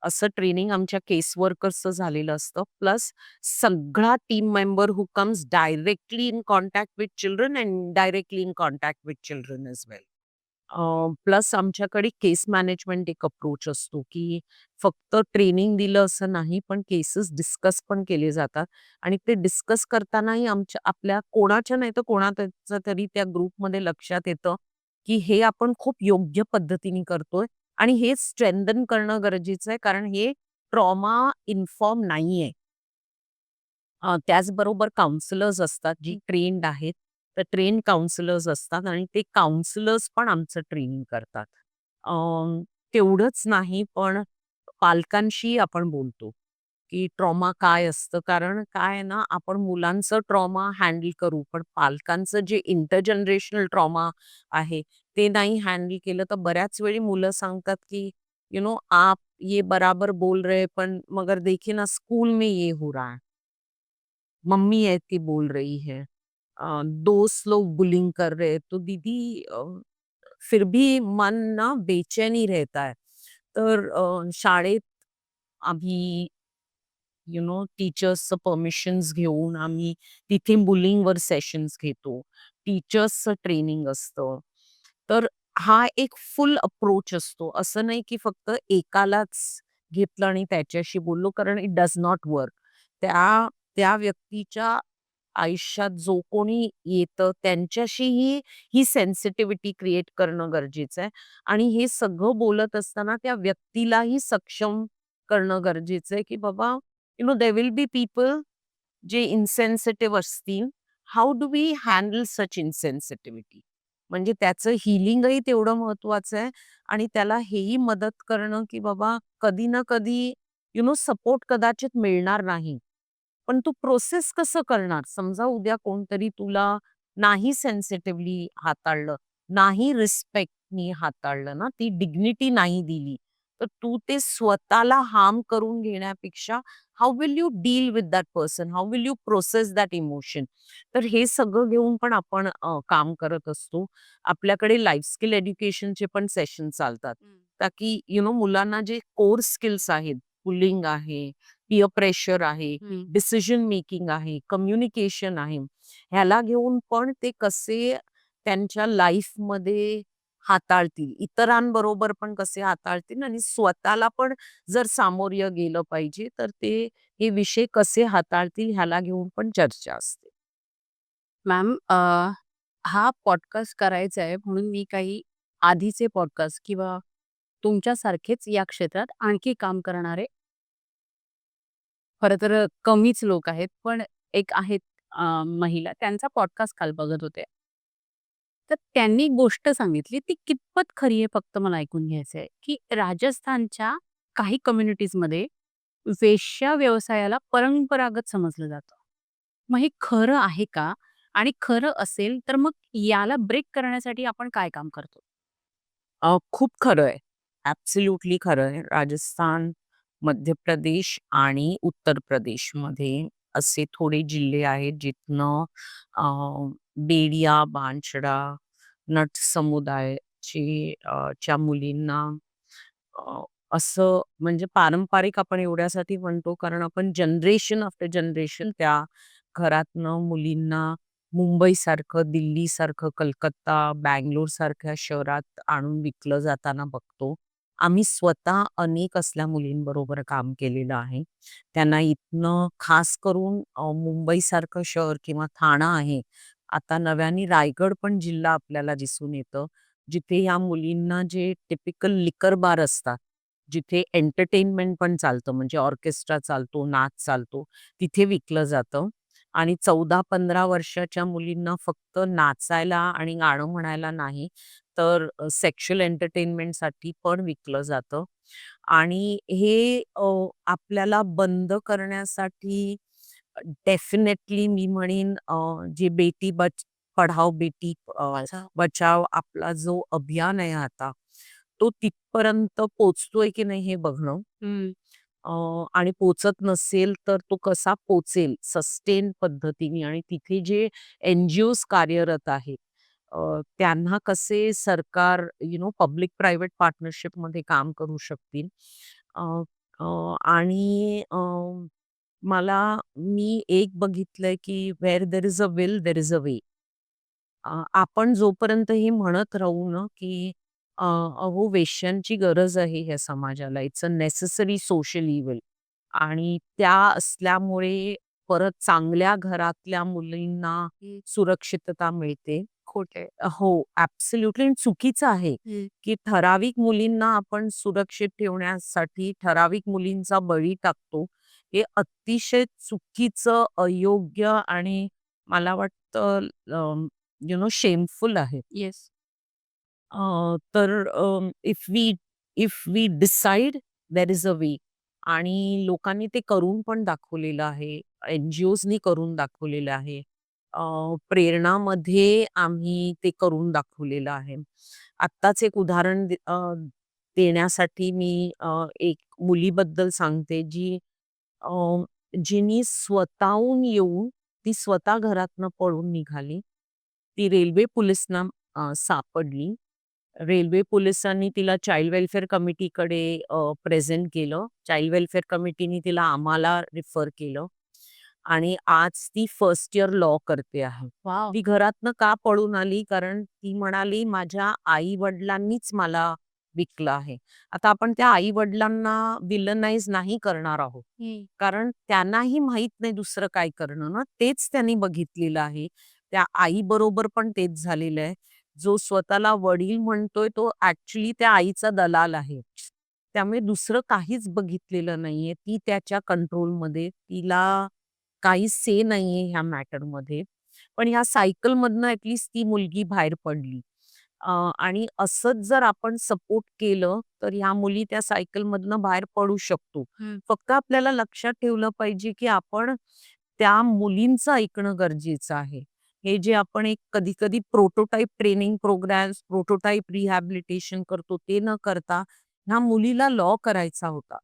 असं ट्रेनिंग आमच्या केस वर्कर्सचं झालेलं असतं. प्लस सगळा team member who comes directly in contact with children and indirectly in contact with children as well. Plus आमच्याकडे केस मॅनेजमेंट एक अप्रोच असतो, की फक्त ट्रेनिंग दिलं असं नाही, पण केसेस डिस्कस पण केले जातात आणि ते डिस्कस करतानाही आपल्या कोणाच्या नाही तर कोणाच्या तरी त्या ग्रुपमध्ये लक्षात येतं, की हे आपण खूप योग्य पद्धतीने करतोय आणि हे स्ट्रेंथन करणं गरजेचं आहे, कारण हे ट्रॉमा इन्फॉर्म नाहीये. त्याचबरोबर काउन्सिलर्स असतात, जी ट्रेन्ड आहेत. तर ट्रेन्ड काउन्सिलर्स असतात आणि ते काउन्सिलर्स पण आमचं ट्रेनिंग करतात. तेवढंच नाही, पण पालकांशी आपण बोलतो, की ट्रॉमा काय असतं? कारण काय आहे ना, आपण मुलांचं ट्रॉमा हँडल करू, पण पालकांचं जे इंटरजनरेशनल ट्रॉमा आहे, ते नाही हँडल केलं तर बऱ्याच वेळी मुलं सांगतात, की आप ये बराबर बोल रहे, पण मगर देखिए ना स्कूल में ये हो रहा है. मम्मी ऐसी बोल रही है. दोस्त लोग बुलिंग कर रहे हैं, तो दीदी फिर भी मन ना बेचैन ही रहता है. तर शाळेत आम्ही टीचर्सचं परमिशन्स घेऊन आम्ही तिथे बुलिंगवर सेशन्स घेतो. टीचर्सचं ट्रेनिंग असतं. तर हा एक फुल अप्रोच असतो. असं नाही की फक्त एकालाच घेतलं आणि त्याच्याशी बोललो, कारण इट डज नॉट वर्क. त्या त्या व्यक्तीच्या आयुष्यात जो कोणी येतं त्यांच्याशीही ही सेन्सिटिव्हिटी क्रिएट करणं गरजेचं आहे आणि हे सगळं बोलत असताना त्या व्यक्तीलाही सक्षम करणं गरजेचं आहे, की बाबा देअर विल बी पीपल जे इन्सेन्सिटिव्ह असतील. हाऊ डू वी हँडल सच इन्सेन्सिटिव्हिटी? म्हणजे त्याचं हीलिंगही तेवढं महत्वाचं आहे आणि त्याला हेही मदत करणं, की बाबा कधी ना कधी सपोर्ट कदाचित मिळणार नाही. पण तू प्रोसेस कसं करणार? समजा उद्या कोणतरी तुला नाही सेन्सिटिव्हली हाताळलं, नाही रिस्पेक्टनी हाताळलं ना, ती डिग्निटी नाही दिली, तर तू ते स्वतःला हार्म करून घेण्यापेक्षा how will you deal with that person? How will you process that emotion? तर हे सगळं घेऊन पण आपण काम करत असतो. आपल्याकडे लाईफ स्किल एज्युकेशनचे पण सेशन चालतात. हं. ताकी मुलांना जे कोर स्किल्स आहेत, पुलिंग आहे, पीअर प्रेशर आहे, हं. डिसिजन मेकिंग आहे, कम्युनिकेशन आहे. ह्याला घेऊन पण ते कसे त्यांच्या लाईफमध्ये हाताळतील, इतरांबरोबर पण कसे हाताळतील आणि स्वतःला पण जर सामोरं गेलं पाहिजे, तर ते हे विषय कसे हाताळतील ह्याला घेऊन पण चर्चा असते. मॅम हा पॉडकास्ट करायचा आहे म्हणून मी काही आधीचे पॉडकास्ट किंवा तुमच्यासारखेच या क्षेत्रात आणखी काम करणारे खरं तर कमीच लोक आहेत. पण एक आहेत महिला त्यांचा पॉडकास्ट काल बघत होते. तर त्यांनी गोष्ट सांगितली ती कितपत खरी आहे फक्त मला ऐकून घ्यायचं आहे, की राजस्थानच्या काही कम्युनिटीजमध्ये वेश्या व्यवसायाला परंपरागत समजलं जातं. मग हे खरं आहे का? आणि खरं असेल तर मग याला ब्रेक करण्यासाठी आपण काय काम करतो? खूप खरं आहे. ॲब्सोल्युटली खरं आहे. राजस्थान, मध्य प्रदेश आणि उत्तर प्रदेशमध्ये असे थोडे जिल्हे आहेत जिथनं अ, बेडिया, बांचडा, नट समुदायाचे च्या मुलींना अ, असं म्हणजे पारंपरिक आपण एवढ्यासाठी म्हणतो कारण आपण जनरेशन आफ्टर जनरेशन त्या घरातनं मुलींना मुंबईसारखं, दिल्लीसारखं, कलकत्ता, बंगलोरसारख्या शहरात आणून विकलं जाताना बघतो. आम्ही स्वतः अनेक असल्या मुलींबरोबर काम केलेलं आहे. त्यांना इथनं खास करून मुंबईसारखं शहर किंवा ठाणा आहे. आता नव्याने रायगड पण जिल्हा आपल्याला दिसून येतं. जिथे या मुलींना जे टिपिकल लिकर बार असतात, जिथे एंटरटेनमेंट पण चालतं म्हणजे ऑर्केस्ट्रा चालतो, नाच चालतो, तिथे विकलं जातं. आणि 14-15 वर्षाच्या मुलींना फक्त नाचायला आणि गाणं म्हणायला नाही, तर सेक्शुअल एंटरटेनमेंटसाठी पण विकलं जातं. आणि हे आपल्याला बंद करण्यासाठी डेफिनेटली मी म्हणेन जे बेटी पढाओ बेटी बचाओ आपला जो अभियान आहे आता, तो तिथपर्यंत पोहोचतोय की नाही हे बघणं. हं. आणि पोहचत नसेल तर तो कसा पोहचेल सस्टेन पद्धतीने आणि तिथे जे एन-जी-ओज कार्यरत आहेत त्यांना कसे सरकार पब्लिक प्रायव्हेट पार्टनरशिपमध्ये काम करू शकतील. अ, अ, आणि मला मी एक बघितलंय की "where there is a will, there is a way." आपण जोपर्यंत हे म्हणत राहू ना, की अहो वेश्यांची गरज आहे ह्या समाजाला. It's a necessary social evil आणि त्या असल्यामुळे परत चांगल्या घरातल्या मुलींना सुरक्षितता मिळते. खोटे. हो, ॲब्सोल्युटली आणि चुकीचं आहे, हं. की ठराविक मुलींना आपण सुरक्षित ठेवण्यासाठी ठराविक मुलींचा बळी टाकतो. हे अतिशय चुकीचं, अयोग्य आणि मला वाटतं शेमफुल आहे. येस. तर if we decide there is a way आणि लोकांनी ते करून पण दाखवलेलं आहे. एन-जी-ओजनी करून दाखवलेलं आहे. प्रेरणामध्ये आम्ही ते करून दाखवलेलं आहे. आत्ताच एक उदाहरण देण्यासाठी मी एक मुलीबद्दल सांगते जी जिनी स्वतःहून येऊन ती स्वतः घरातनं पळून निघाली. ती रेल्वे पोलिसांना सापडली. रेल्वे पोलिसांनी तिला चाइल्ड वेल्फेअर कमिटीकडे प्रेझेंट केलं. चाइल्ड वेल्फेअर कमिटीनी तिला आम्हाला रिफर केलं आणि आज ती फर्स्ट इयर लॉ करते आहे. वॉव! ती घरातनं का पळून आली? कारण ती म्हणाली, "माझ्या आई-वडिलांनीच मला विकलं आहे." आता आपण त्या आई-वडिलांना विलनाइज नाही करणार आहोत. हं. कारण त्यांनाही माहीत नाही दुसरं काय करणं ना, तेच त्यांनी बघितलेलं आहे. त्या आईबरोबर पण तेच झालेलं आहे. जो स्वतःला वडील म्हणतोय तो ॲक्चुअली त्या आईचा दलाल आहे. त्यामुळे दुसरं काहीच बघितलेलं नाहीये. ती त्याच्या कंट्रोलमध्ये. तिला काही से नाहीये ह्या मॅटरमध्ये. पण ह्या सायकलमधनं ती मुलगी बाहेर पडली. आणि असंच जर आपण सपोर्ट केलं, तर ह्या मुली त्या सायकलमधनं बाहेर पडू शकतो. हं. फक्त आपल्याला लक्षात ठेवलं पाहिजे, की आपण त्या मुलींचं ऐकणं गरजेचं आहे. हे जे आपण एक कधी-कधी prototype training programmes, prototype rehabilitation करतो, ते न करता ह्या मुलीला लॉ करायचा होता.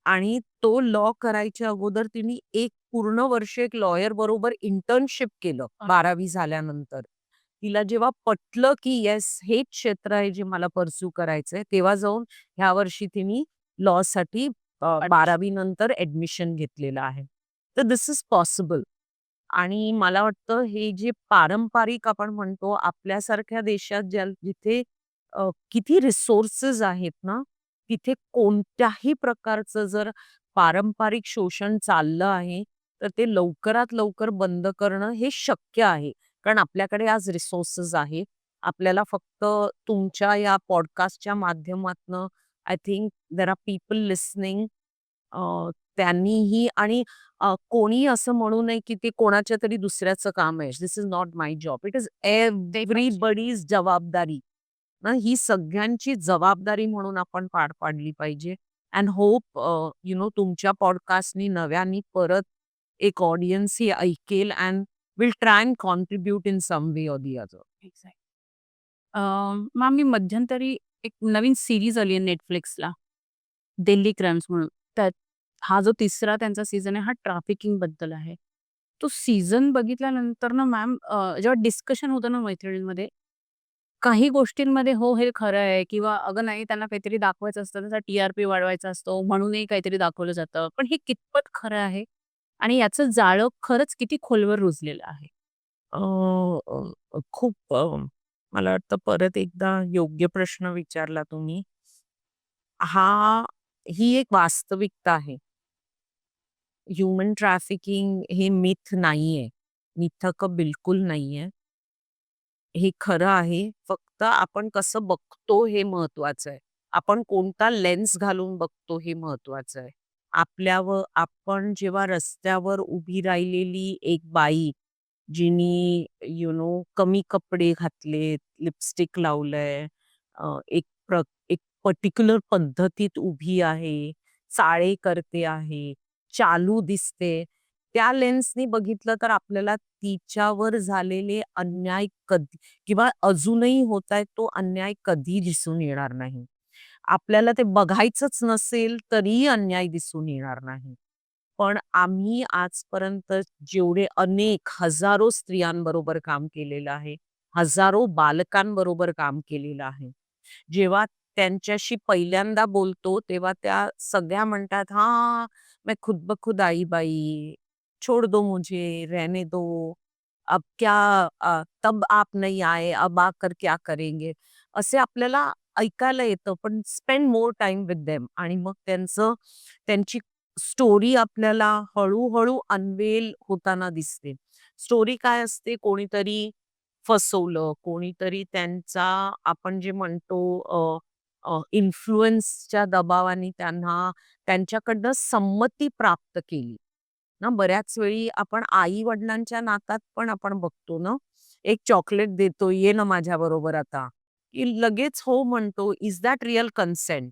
आणि तो लॉ करायच्या अगोदर तिने एक पूर्ण वर्ष एक लॉयर बरोबर इंटर्नशिप केलं अ, 12वी झाल्यानंतर. तिला जेव्हा पटलं, की येस हेच क्षेत्र आहे जे मला पर्स्यू करायचंय, तेव्हा जाऊन ह्या वर्षी तिने लॉसाठी ॲडमिशन. 12वी नंतर ॲडमिशन घेतलेलं आहे. तर दिस इज पॉसिबल. आणि मला वाटतं हे जे पारंपरिक आपण म्हणतो आपल्यासारख्या देशात जिथे किती रिसोर्सेस आहेत ना, तिथे कोणत्याही प्रकारचं जर पारंपरिक शोषण चाललं आहे, तर ते लवकरात लवकर बंद करणं हे शक्य आहे. कारण आपल्याकडे आज रिसोर्सेस आहेत. आपल्याला फक्त तुमच्या या पॉडकास्टच्या माध्यमातनं I think there are people listening. त्यांनीही आणि कोणी असं म्हणू नये, की ते कोणाच्या तरी दुसऱ्याचं काम आहे. "This is not my job." It is ते पण एव्हरीबडीज जबाबदारी. ना ही सगळ्यांची जबाबदारी म्हणून आपण पार पाडली पाहिजे. अँड होप तुमच्या पॉडकास्टनी नव्याने परत एक ऑडियन्स ही ऐकेल and will try and contribute in some way or the other. Exact. Ma'am मी मध्यंतरी एक नवीन सीरीज आली आहे Netflixला, दिल्ली क्राईम्स म्हणून. त्यात हा जो तिसरा त्यांचा सीझन आहे, हा ट्रॅफिकिंगबद्दल आहे. तो सीझन बघितल्यानंतर ना मॅम जेव्हा डिस्कशन होतं ना मैत्रिणींमध्ये, काही गोष्टींमध्ये हो, हे खरं आहे किंवा अगं नाही त्यांना काहीतरी दाखवायचं असतं, त्याचा टी-आर-पी वाढवायचा असतो म्हणूनही काहीतरी दाखवलं जातं. पण हे कितपत खरं आहे आणि याचं जाळं खरंच किती खोलवर रुजलेलं आहे? अ, खूप मला वाटतं परत एकदा योग्य प्रश्न विचारला तुम्ही. हा ही एक वास्तविकता आहे. ह्युमन ट्रॅफिकिंग हे मिथ नाहीये. मिथक बिलकुल नाहीये. हे खरं आहे. फक्त आपण कसं बघतो हे महत्वाचं आहे. आपण कोणता लेन्स घालून बघतो हे महत्वाचं आहे. आपण जेव्हा रस्त्यावर उभी राहिलेली एक बाई, जिनी कमी कपडे घातलेत, लिपस्टिक लावलंय, एक पर्टिक्युलर पद्धतीत उभी आहे, चाळे करते आहे, चालू दिसते. त्या लेन्सनी बघितलं तर आपल्याला तिच्यावर झालेले अन्याय कधी किंवा अजूनही होतायत तो अन्याय कधी दिसून येणार नाही. आपल्याला ते बघायचंच नसेल तरीही अन्याय दिसून येणार नाही. पण आम्ही आजपर्यंत जेवढे अनेक हजारो स्त्रियांबरोबर काम केलेलं आहे, हजारो बालकांबरोबर काम केलेलं आहे. जेव्हा त्यांच्याशी पहिल्यांदा बोलतो, तेव्हा त्या सगळ्या म्हणतात, "हां, मैं खुद ब खुद आई बाई, छोड़ दो मुझे, रहने दो, अब क्या तब आप नहीं आए, अब आकर क्या करेंगे?" असे आपल्याला ऐकायला येतं, पण spend more time with them आणि मग त्यांची स्टोरी आपल्याला हळू अनवेल होताना दिसते. स्टोरी काय असते, कोणीतरी फसवलं, कोणीतरी त्यांचा आपण जे म्हणतो इन्फ्लुअन्सच्या दबावाने त्यांच्याकडनं संमती प्राप्त केली. ना बऱ्याच वेळी आपण आई-वडिलांच्या नातात पण आपण बघतो ना, एक चॉकलेट देतो, "ये ना माझ्याबरोबर आता." की लगेच हो म्हणतो. Is that real consent?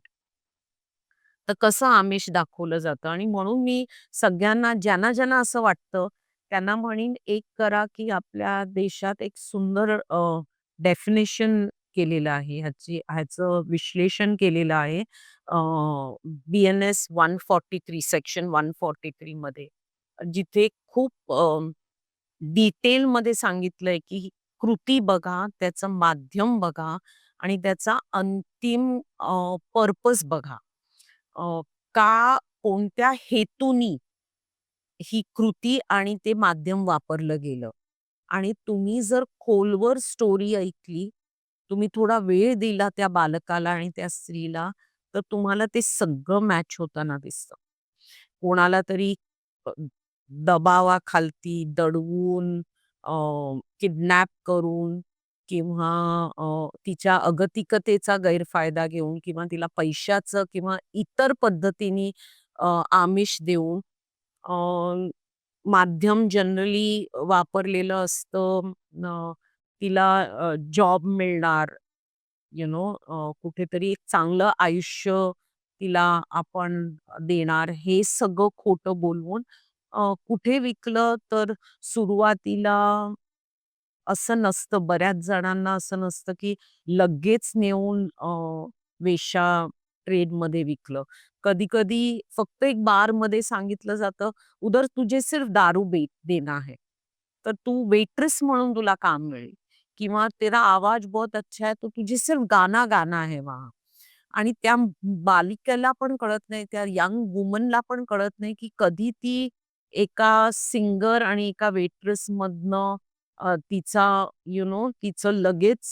तर कसं आमिष दाखवलं जातं आणि म्हणून मी सगळ्यांना ज्यांना असं वाटतं, त्यांना म्हणीन एक करा, की आपल्या देशात एक सुंदर डेफिनिशन केलेलं आहे. ह्याचं विश्लेषण केलेलं आहे. BNS 143 सेक्शन 143 मध्ये. जिथे खूप डिटेलमध्ये सांगितलंय, की कृती बघा, त्याचं माध्यम बघा आणि त्याचा अंतिम पर्पज बघा. अ, का कोणत्या हेतूनी ही कृती आणि ते माध्यम वापरलं गेलं आणि तुम्ही जर खोलवर स्टोरी ऐकली, तुम्ही थोडा वेळ दिला त्या बालकाला आणि त्या स्त्रीला, तर तुम्हाला ते सगळं मॅच होताना दिसतं. कोणाला तरी अ, दबावाखालती दडवून, किडनॅप करून किंवा तिच्या अगतिकतेचा गैरफायदा घेऊन किंवा तिला पैशाचं किंवा इतर पद्धतीने आमिष देऊन माध्यम जनरली वापरलेलं असतं. तिला जॉब मिळणार, कुठेतरी एक चांगलं आयुष्य तिला आपण देणार, हे सगळं खोटं बोलवून कुठे विकलं तर सुरुवातीला असं नसतं. बऱ्याच जणांना असं नसतं, की लगेच नेऊन वेश्या ट्रेडमध्ये विकलं. कधी-कधी फक्त एक बारमध्ये सांगितलं जातं, "उधर तुझे सिर्फ दारू देना है. तर तू वेट्रेस म्हणून तुला काम मिळेल किंवा तेरा आवाज बहुत अच्छा है, तो तुझे सिर्फ गाना गाना है वहाँ." आणि त्या बालिकेला पण कळत नाही, त्या यंग वुमनला पण कळत नाही, की कधी ती एका सिंगर आणि एका वेट्रेसमधनं तिचं लगेच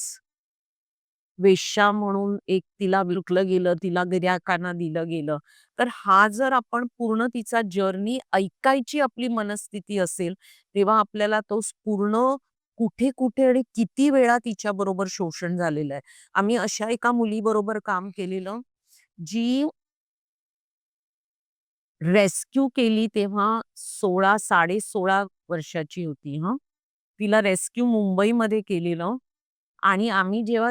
वेश्या म्हणून एक तिला विकलं गेलं, तिला गिर्हाईकांना दिलं गेलं. तर हा जर आपण पूर्ण तिचा जर्नी ऐकायची आपली मनस्थिती असेल, तेव्हा आपल्याला तो पूर्ण कुठे-कुठे आणि किती वेळा तिच्याबरोबर शोषण झालेलं आहे. आम्ही अशा एका मुलीबरोबर काम केलेलं, जी रेस्क्यू केली तेव्हा 16-16.5 वर्षाची होती हां. तिला रेस्क्यू मुंबईमध्ये केलेलं आणि आम्ही जेव्हा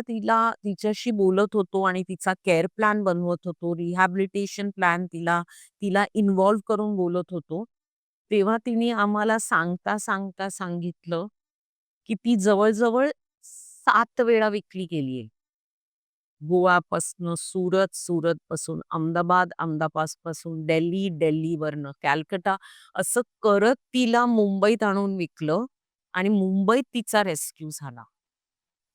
तिच्याशी बोलत होतो आणि तिचा केअर प्लॅन बनवत होतो, रिहॅबिलिटेशन प्लॅन तिला तिला इन्व्हॉल्व करून बोलत होतो, तेव्हा तिने आम्हाला सांगता सांगितलं, की ती जवळ-जवळ 7 वेळा विकली गेलीये. गोवापासनं सुरत, सुरतपासून अहमदाबाद, अहमदाबादपासून दिल्ली, दिल्लीवरनं कॅलकटा असं करत तिला मुंबईत आणून विकलं आणि मुंबईत तिचा रेस्क्यू झाला.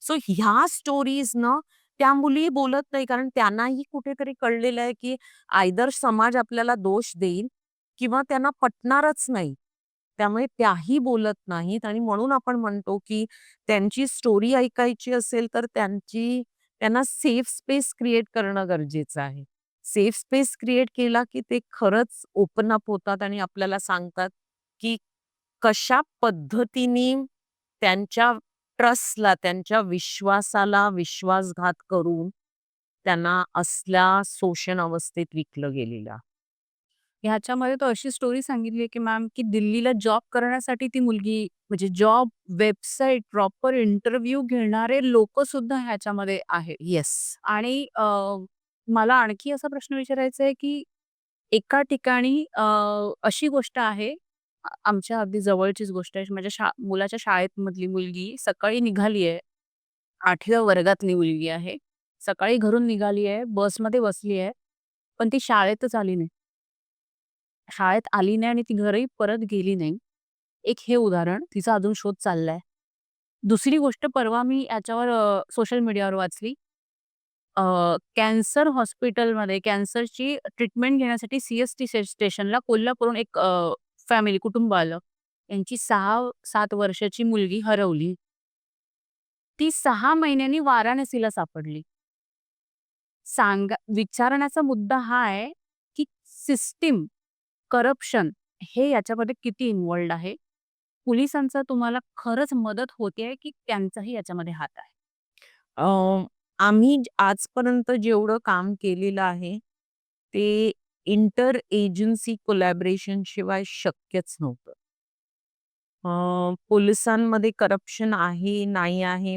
सो ह्या स्टोरीज ना त्या मुली बोलत नाही कारण त्यांनाही कुठेतरी कळलेलं आहे, की आयदर समाज आपल्याला दोष देईल किंवा त्यांना पटणारच नाही. त्यामुळे त्याही बोलत नाहीत आणि म्हणून आपण म्हणतो, की त्यांची स्टोरी ऐकायची असेल तर त्यांना सेफ स्पेस क्रिएट करणं गरजेचं आहे. सेफ स्पेस क्रिएट केला, की ते खरंच ओपन अप होतात आणि आपल्याला सांगतात, की कशा पद्धतीने त्यांच्या ट्रस्टला, त्यांच्या विश्वासाला विश्वासघात करून त्यांना असल्या शोषण अवस्थेत विकलं गेलेलं. ह्याच्यामध्ये तर अशी स्टोरी सांगितली आहे, की मॅम, की दिल्लीला जॉब करण्यासाठी ती मुलगी म्हणजे जॉब वेबसाईट, प्रॉपर इंटरव्ह्यू घेणारे लोकं सुद्धा ह्याच्यामध्ये आहेत. येस. आणि मला आणखी असा प्रश्न विचारायचा आहे, की एका ठिकाणी अशी गोष्ट आहे, आमच्या अगदी जवळचीच गोष्ट आहे. माझ्या मुलाच्या शाळेमधली मुलगी सकाळी निघाली आहे. 8व्या वर्गातली मुलगी आहे. सकाळी घरून निघाली आहे, बसमध्ये बसली आहे, पण ती शाळेतच आली नाही. शाळेत आली नाही आणि ती घरी परत गेली नाही. एक हे उदाहरण, तिचा अजून शोध चाललाय. दुसरी गोष्ट परवा मी याच्यावर सोशल मीडियावर वाचली. कॅन्सर हॉस्पिटलमध्ये कॅन्सरची ट्रीटमेंट घेण्यासाठी सी-एस-टी स्टेशनला कोल्हापूरहून एक फॅमिली, कुटुंब आलं. यांची 6-7 वर्षाची मुलगी हरवली. ती 6 महिन्यांनी वाराणसीला सापडली. विचारण्याचा मुद्दा हा आहे, की सिस्टम, करप्शन हे याच्यामध्ये किती इन्व्हॉल्व्ड आहे? पोलिसांचा तुम्हाला खरंच मदत होतेय, की त्यांचाही याच्यामध्ये हात आहे? अ, आम्ही आजपर्यंत जेवढं काम केलेलं आहे, ते इंटर एजन्सी कोलॅबोरेशन शिवाय शक्यच नव्हतं. पोलिसांमध्ये करप्शन आहे, नाही आहे,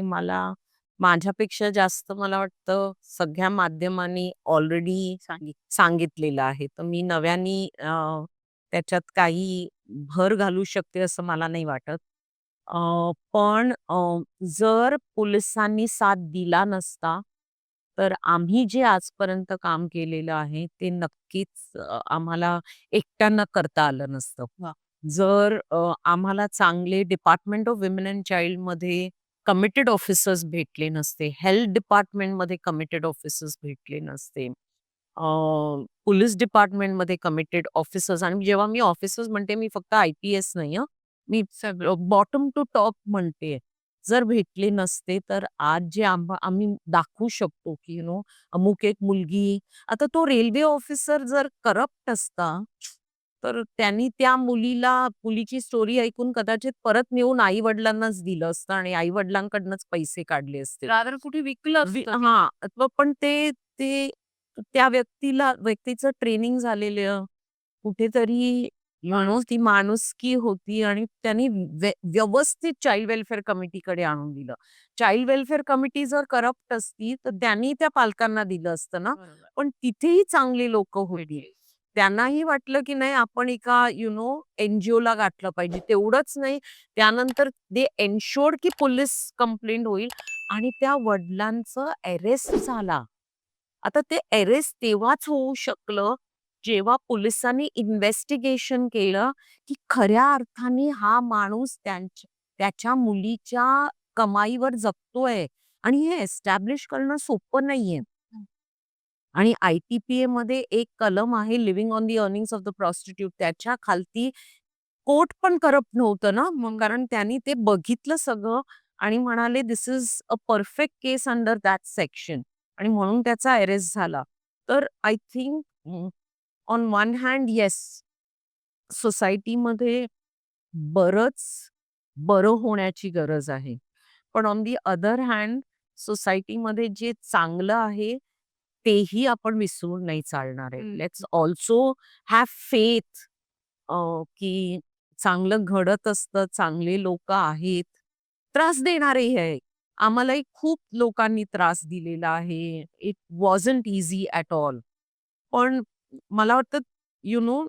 माझ्यापेक्षा जास्त मला वाटतं सगळ्या माध्यमांनी ऑलरेडी सांगितलेलं आहे. तर मी नव्याने त्याच्यात काही भर घालू शकते असं मला नाही वाटत. पण जर पोलिसांनी साथ दिला नसता, तर आम्ही जे आजपर्यंत काम केलेलं आहे, ते नक्कीच आम्हाला एकट्यानं करता आलं नसतं. वाह! जर आम्हाला चांगले डिपार्टमेंट ऑफ विमेन अँड चाइल्डमध्ये कमिटेड ऑफिसर्स भेटले नसते, हेल्थ डिपार्टमेंटमध्ये कमिटेड ऑफिसर्स भेटले नसते, पोलीस डिपार्टमेंटमध्ये कमिटेड ऑफिसर्स आणि जेव्हा मी ऑफिसर्स म्हणते, मी फक्त आय-पी-एस नाही हं. मी बॉटम टू टॉप म्हणते. जर भेटले नसते, तर आज जे आम्ही दाखवू शकतो, की अमुक एक मुलगी आता तो रेल्वे ऑफिसर जर करप्ट असता, तर त्यांनी त्या मुलीची स्टोरी ऐकून कदाचित परत नेऊन आई-वडिलांनाच दिलं असतं आणि आई-वडिलांकडनंच पैसे काढले असते. रादर कुठे विकलं असतं. हां, पण ते ते त्या व्यक्तीचं ट्रेनिंग झालेलं कुठेतरी ती माणुसकी होती आणि त्यांनी व्यवस्थित चाइल्ड वेल्फेअर कमिटीकडे आणून दिलं. चाइल्ड वेल्फेअर कमिटी जर करप्ट असती, तर त्यांनी त्या पालकांना दिलं असतं ना. बरोबर. पण तिथेही चांगली लोकं होती. त्यांनाही वाटलं, की नाही आपण एका एन-जी-ओला गाठलं पाहिजे. तेवढंच नाही, त्यानंतर दे एन्शुअर्ड की पोलिस कंप्लेंट होईल आणि त्या वडिलांचं अरेस्ट झाला. आता ते अरेस्ट तेव्हाच होऊ शकलं, जेव्हा पोलिसांनी इन्व्हेस्टिगेशन केलं, की खऱ्या अर्थाने हा माणूस त्याच्या मुलीच्या कमाईवर जगतोय आणि हे एस्टॅब्लिश करणं सोपं नाहीये. आणि आय-टी-पी-एमध्ये एक कलम आहे living on the earnings of the prostitute त्याच्या खालती कोर्ट पण करप्ट नव्हतं ना, मग कारण त्यांनी ते बघितलं सगळं आणि म्हणाले, "this is a perfect case under that section" आणि म्हणून त्याचा अरेस्ट झाला. तर I think on one hand yes, सोसायटीमध्ये बरंच बरं होण्याची गरज आहे. पण ऑन दी अदर हँड सोसायटीमध्ये जे चांगलं आहे, तेही आपण विसरून नाही चालणार आहे. हं. लेट्स ऑल्सो हॅव फेथ की चांगलं घडत असतं, चांगले लोकं आहेत. त्रास देणारेही आहे. आम्हालाही खूप लोकांनी त्रास दिलेला आहे. It wasn't easy at all. पण मला वाटतं यू नो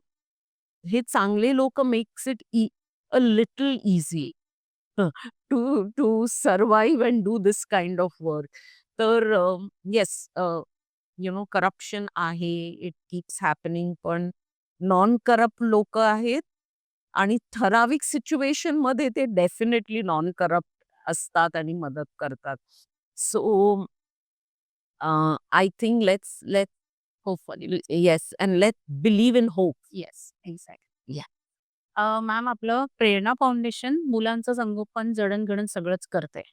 हे चांगले लोकं makes it a little easy to to survive and do this kind of work. तर येस करप्शन आहे, इट कीप्स हॅपनिंग. पण नॉन करप्ट लोकं आहेत आणि ठराविक सिच्युएशनमध्ये ते डेफिनेटली नॉन करप्ट असतात आणि मदत करतात. So I think let's hopefully. Yes and let's believe in hope. Yes, exactly. या. मॅम आपलं प्रेरणा फाउंडेशन मुलांचं संगोपन जडणघडण सगळंच करतंय.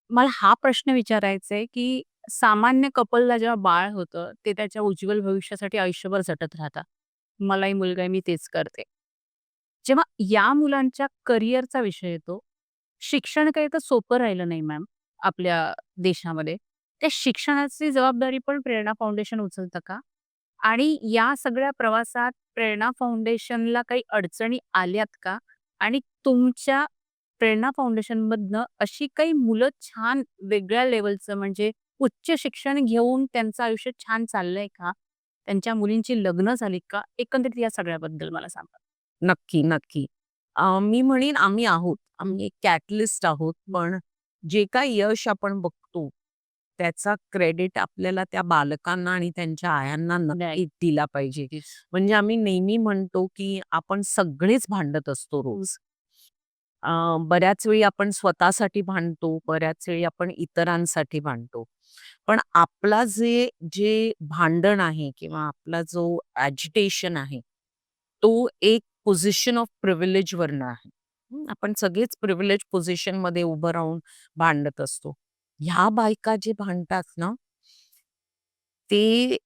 मला हा प्रश्न विचारायचा आहे, की सामान्य कपलला जेव्हा बाळ होतं, ते त्याच्या उज्ज्वल भविष्यासाठी आयुष्यभर झटत राहतात. मलाही मुलगा आहे, मी तेच करते. जेव्हा या मुलांच्या करिअरचा विषय येतो, शिक्षण काही तर सोपं राहिलं नाही मॅम आपल्या देशामध्ये. त्या शिक्षणाची जबाबदारी पण प्रेरणा फाउंडेशन उचलतं का? आणि या सगळ्या प्रवासात प्रेरणा फाउंडेशनला काही अडचणी आल्यात का? आणि तुमच्या प्रेरणा फाउंडेशनमधनं अशी काही मुलं छान वेगळ्या लेव्हलचं म्हणजे उच्च शिक्षण घेऊन त्यांचं आयुष्य छान चाललंय का? त्यांच्या मुलींची लग्न झालीत का? एकंदरीत या सगळ्याबद्दल मला सांगा. नक्की, नक्की. मी म्हणेन आम्ही आहोत. हं, आम्ही एक कॅटलिस्ट आहोत. हं. पण जे काही यश आपण बघतो, त्याचा क्रेडिट आपल्याला त्या बालकांना आणि त्यांच्या आयांना नाही. नक्कीच दिला पाहिजे. तेच. म्हणजे आम्ही नेहमी म्हणतो, की आपण सगळेच भांडत असतो हं. रोज. बऱ्याच वेळी आपण स्वतःसाठी भांडतो, बऱ्याच वेळी आपण इतरांसाठी भांडतो. पण आपला जे जे भांडण आहे किंवा आपला जो ॲजिटेशन आहे, तो एक पोझिशन ऑफ प्रिव्हिलेजवरनं आहे. आपण सगळेच प्रिव्हिलेज पोझिशनमध्ये उभं राहून भांडत असतो. ह्या बायका जे भांडतात ना, ते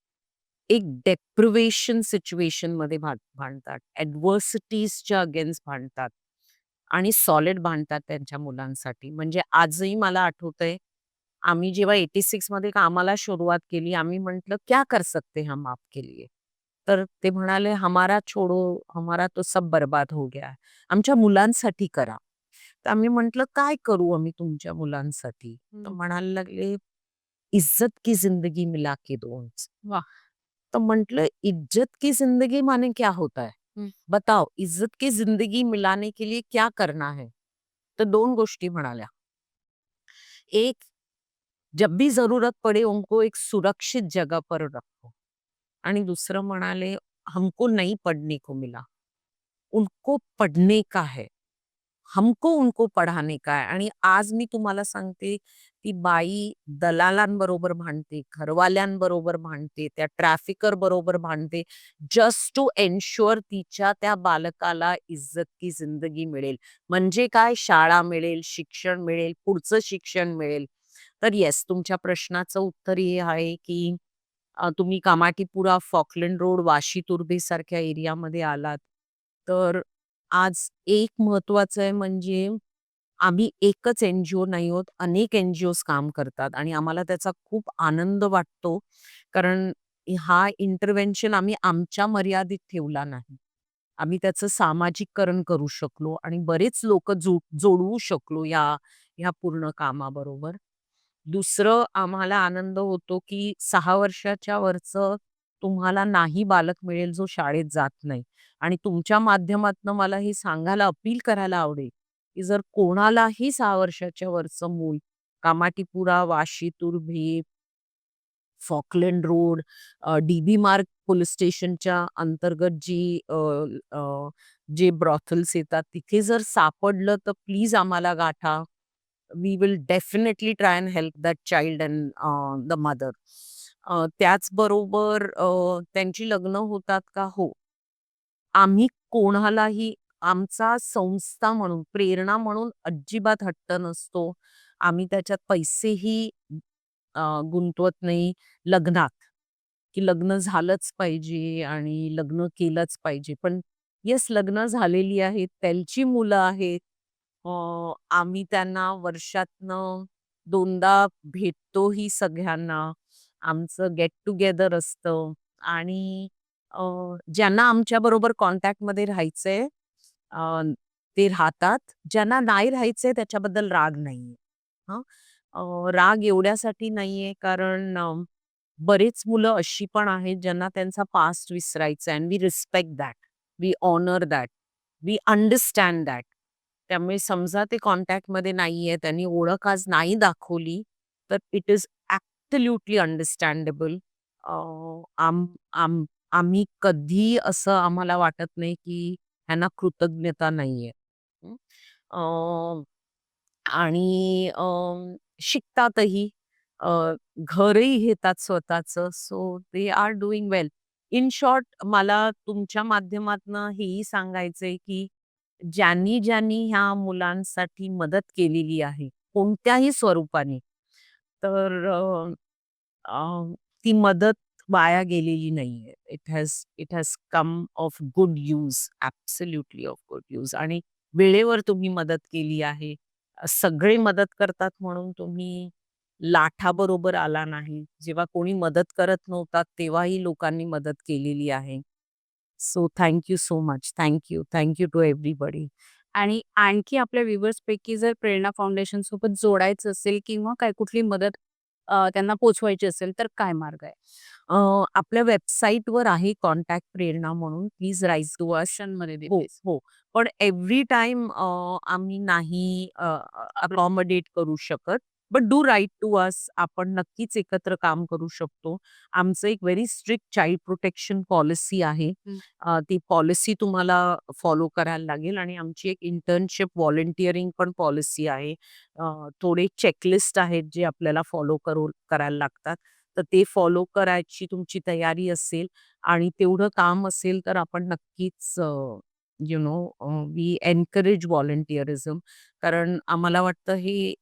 एक डेप्रिव्हेशन सिच्युएशनमध्ये भांडतात. ॲडव्हर्सिटीजच्या अगेन्स्ट भांडतात आणि सॉलिड भांडतात त्यांच्या मुलांसाठी. म्हणजे आजही मला आठवतंय, आम्ही जेव्हा 86 मध्ये कामाला सुरुवात केली, आम्ही म्हटलं, "क्या कर सकते हम आपके लिए?" तर ते म्हणाले, "हमारा छोडो, हमारा तो सब बर्बाद हो गया है. आमच्या मुलांसाठी करा." तर आम्ही म्हटलं, "काय करू आम्ही तुमच्या मुलांसाठी?" तर हं. म्हणायला लागले, "इज्जत की जिंदगी मिला के दो उनसे." वाह! तो म्हटलं, "इज्जत की जिंदगी माने क्या होता है? हं. बताओ, इज्जत की जिंदगी मिलाने के लिए क्या करना है?" तर 2 गोष्टी म्हणाल्या. एक, जब भी ज़रूरत पड़े उनको एक सुरक्षित जगह पर रखो. आणि दुसरं म्हणाले, "हमको नहीं पढ़ने को मिला, उनको पढ़ने का है. हमको उनको पढ़ाने का है." आणि आज मी तुम्हाला सांगते, ती बाई दलालांबरोबर भांडते, घरवाल्यांबरोबर भांडते, त्या ट्रॅफिकर बरोबर भांडते, जस्ट टू एन्शुअर तिच्या त्या बालकाला इज्जत की जिंदगी मिळेल. म्हणजे काय, शाळा मिळेल, शिक्षण मिळेल, पुढचं शिक्षण मिळेल. तर येस, तुमच्या प्रश्नाचं उत्तर हे आहे, की तुम्ही कामाठीपुरा, फॉकलंड रोड, वाशी तुर्भे एरियामध्ये आलात, तर आज एक महत्वाचं आहे म्हणजे आम्ही एकच एन-जी-ओ नाही आहोत, अनेक एन-जी-ओज काम करतात आणि आम्हाला त्याचा खूप आनंद वाटतो. कारण हा इंटरव्हेन्शन आम्ही आमच्या मर्यादित ठेवला नाही. आम्ही त्याचं सामाजिककरण करू शकलो आणि बरेच लोकं जोडवू शकलो ह्या पूर्ण कामाबरोबर. दुसरं आम्हाला आनंद होतो, की 6 वर्षाच्या वरचं तुम्हाला नाही बालक मिळेल जो शाळेत जात नाही. आणि तुमच्या माध्यमातनं मला हे सांगायला अपील करायला आवडेल, की जर कोणालाही 6 वर्षाच्या वरचं मूल कामाठीपुरा, वाशी, तुर्भे, फॉकलंड रोड, डी-बी मार्ग पोलिस स्टेशनच्या अंतर्गत जे ब्रॉथल्स येतात तिथे जर सापडलं तर प्लीज आम्हाला गाठा. We will definitely try and help that child and the mother. त्याचबरोबर त्यांची लग्न होतात का? हो. आम्ही कोणालाही आमचा संस्था म्हणून, प्रेरणा म्हणून अजिबात हट्ट नसतो. आम्ही त्याच्यात पैसेही गुंतवत नाही लग्नात, की लग्न झालंच पाहिजे आणि लग्न केलंच पाहिजे. पण येस, लग्न झालेली आहेत, त्यांची मुलं आहेत. आम्ही त्यांना वर्षातनं 2दा भेटतोही सगळ्यांना आमचं गेट टुगेदर असतं आणि अ, ज्यांना आमच्याबरोबर कॉन्टॅक्टमध्ये राहायचंय ते राहतात. ज्यांना नाही राहायचंय त्याच्याबद्दल राग नाहीये. हं. राग एवढ्यासाठी नाहीये कारण बरीच मुलं अशी पण आहेत ज्यांना त्यांचा पास्ट विसरायचा आहे and we respect that. We honour that. We understand that. त्यामुळे समजा ते कॉन्टॅक्टमध्ये नाहीये, त्यांनी ओळख आज नाही दाखवली, तर इट इस ॲब्सोल्युटली अंडरस्टँडेबल. अ, आम आम आम्ही कधी असं आम्हाला वाटत नाही, की ह्यांना कृतज्ञता नाहीये. हं. अ, आणि शिकतातही. अ, घरही घेतात स्वतःचं. So they are doing well. In short मला तुमच्या माध्यमातनं हेही सांगायचंय, की ज्यांनी ह्या मुलांसाठी मदत केलेली आहे, कोणत्याही स्वरूपाने, तर अ, ती मदत वाया गेलेली नाहीये. It has come of good use, absolutely of good use आणि वेळेवर तुम्ही मदत केली आहे. सगळे मदत करतात म्हणून तुम्ही लाठाबरोबर आला नाही. जेव्हा कोणी मदत करत नव्हता, तेव्हाही लोकांनी मदत केलेली आहे. So thank you so much. Thank you. Thank you to everybody. आणि आणखी आपल्या व्ह्युअर्सपैकी जर प्रेरणा फाउंडेशन सोबत जोडायचं असेल किंवा काय कुठली मदत त्यांना पोहोचवायची असेल तर काय मार्ग आहे? आपल्या वेबसाईटवर आहे कॉन्टॅक्ट प्रेरणा म्हणून. Please write to us. ऑप्शनमध्ये हो, दिसेल. हो. पण एव्हरी टाईम आम्ही नाही अकोमोडेट करू शकत. But do write to us. आपण नक्कीच एकत्र काम करू शकतो. आमचं एक very strict child protection policy आहे. हं. ती पॉलिसी तुम्हाला फॉलो करायला लागेल आणि आमची एक इंटर्नशिप व्हॉलंटिअरिंग पण पॉलिसी आहे. थोडे चेकलिस्ट आहेत जे आपल्याला फॉलो करायला लागतात. तर ते फॉलो करायची तुमची तयारी असेल आणि तेवढं काम असेल तर आपण नक्कीच वी एन्करेज व्हॉलंटिअरिझम. कारण आम्हाला वाटतं हे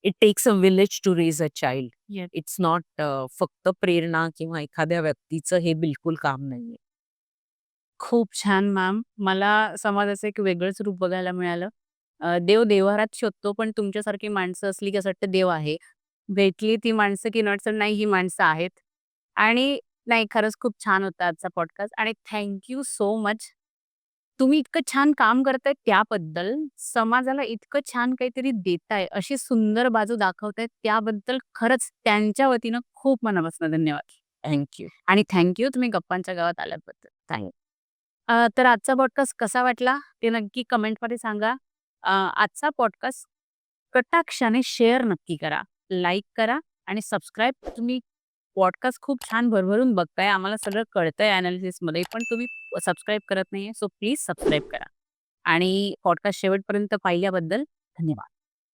it takes a village to raise a child. Yes. It's not फक्त प्रेरणा किंवा एखाद्या व्यक्तीचं हे बिलकुल काम नाहीये. खूप छान मॅम. मला समाजाचं एक वेगळंच रूप बघायला मिळालं. देव देव्हारात शोधतो, पण तुमच्यासारखी माणसं असली की असं वाटतं देव आहे. भेटली ती माणसं की नॉट नाही ही माणसं आहेत. आणि नाही खरंच खूप छान होता आजचा पॉडकास्ट आणि थँक यू सो मच. तुम्ही इतकं छान काम करताय त्याबद्दल, समाजाला इतकं छान काहीतरी देताय, अशी सुंदर बाजू दाखवताय त्याबद्दल खरंच त्यांच्या वतीनं खूप मनापासून धन्यवाद. Thank you. आणि थँक तुम्ही गप्पांच्या गावात आल्याबद्दल. थँक तर आजचा पॉडकास्ट कसा वाटला ते नक्की कमेंटमध्ये सांगा. आजचा पॉडकास्ट कटाक्षाने शेअर नक्की करा, लाईक करा आणि सबस्क्राईब. तुम्ही पॉडकास्ट खूप छान भरभरून बघताय. आम्हाला सगळं कळतंय एनालिसिसमध्ये, पण तुम्ही सबस्क्राईब करत नाहीये. सो प्लीज सबस्क्राईब करा आणि पॉडकास्ट शेवटपर्यंत पाहिल्याबद्दल धन्यवाद.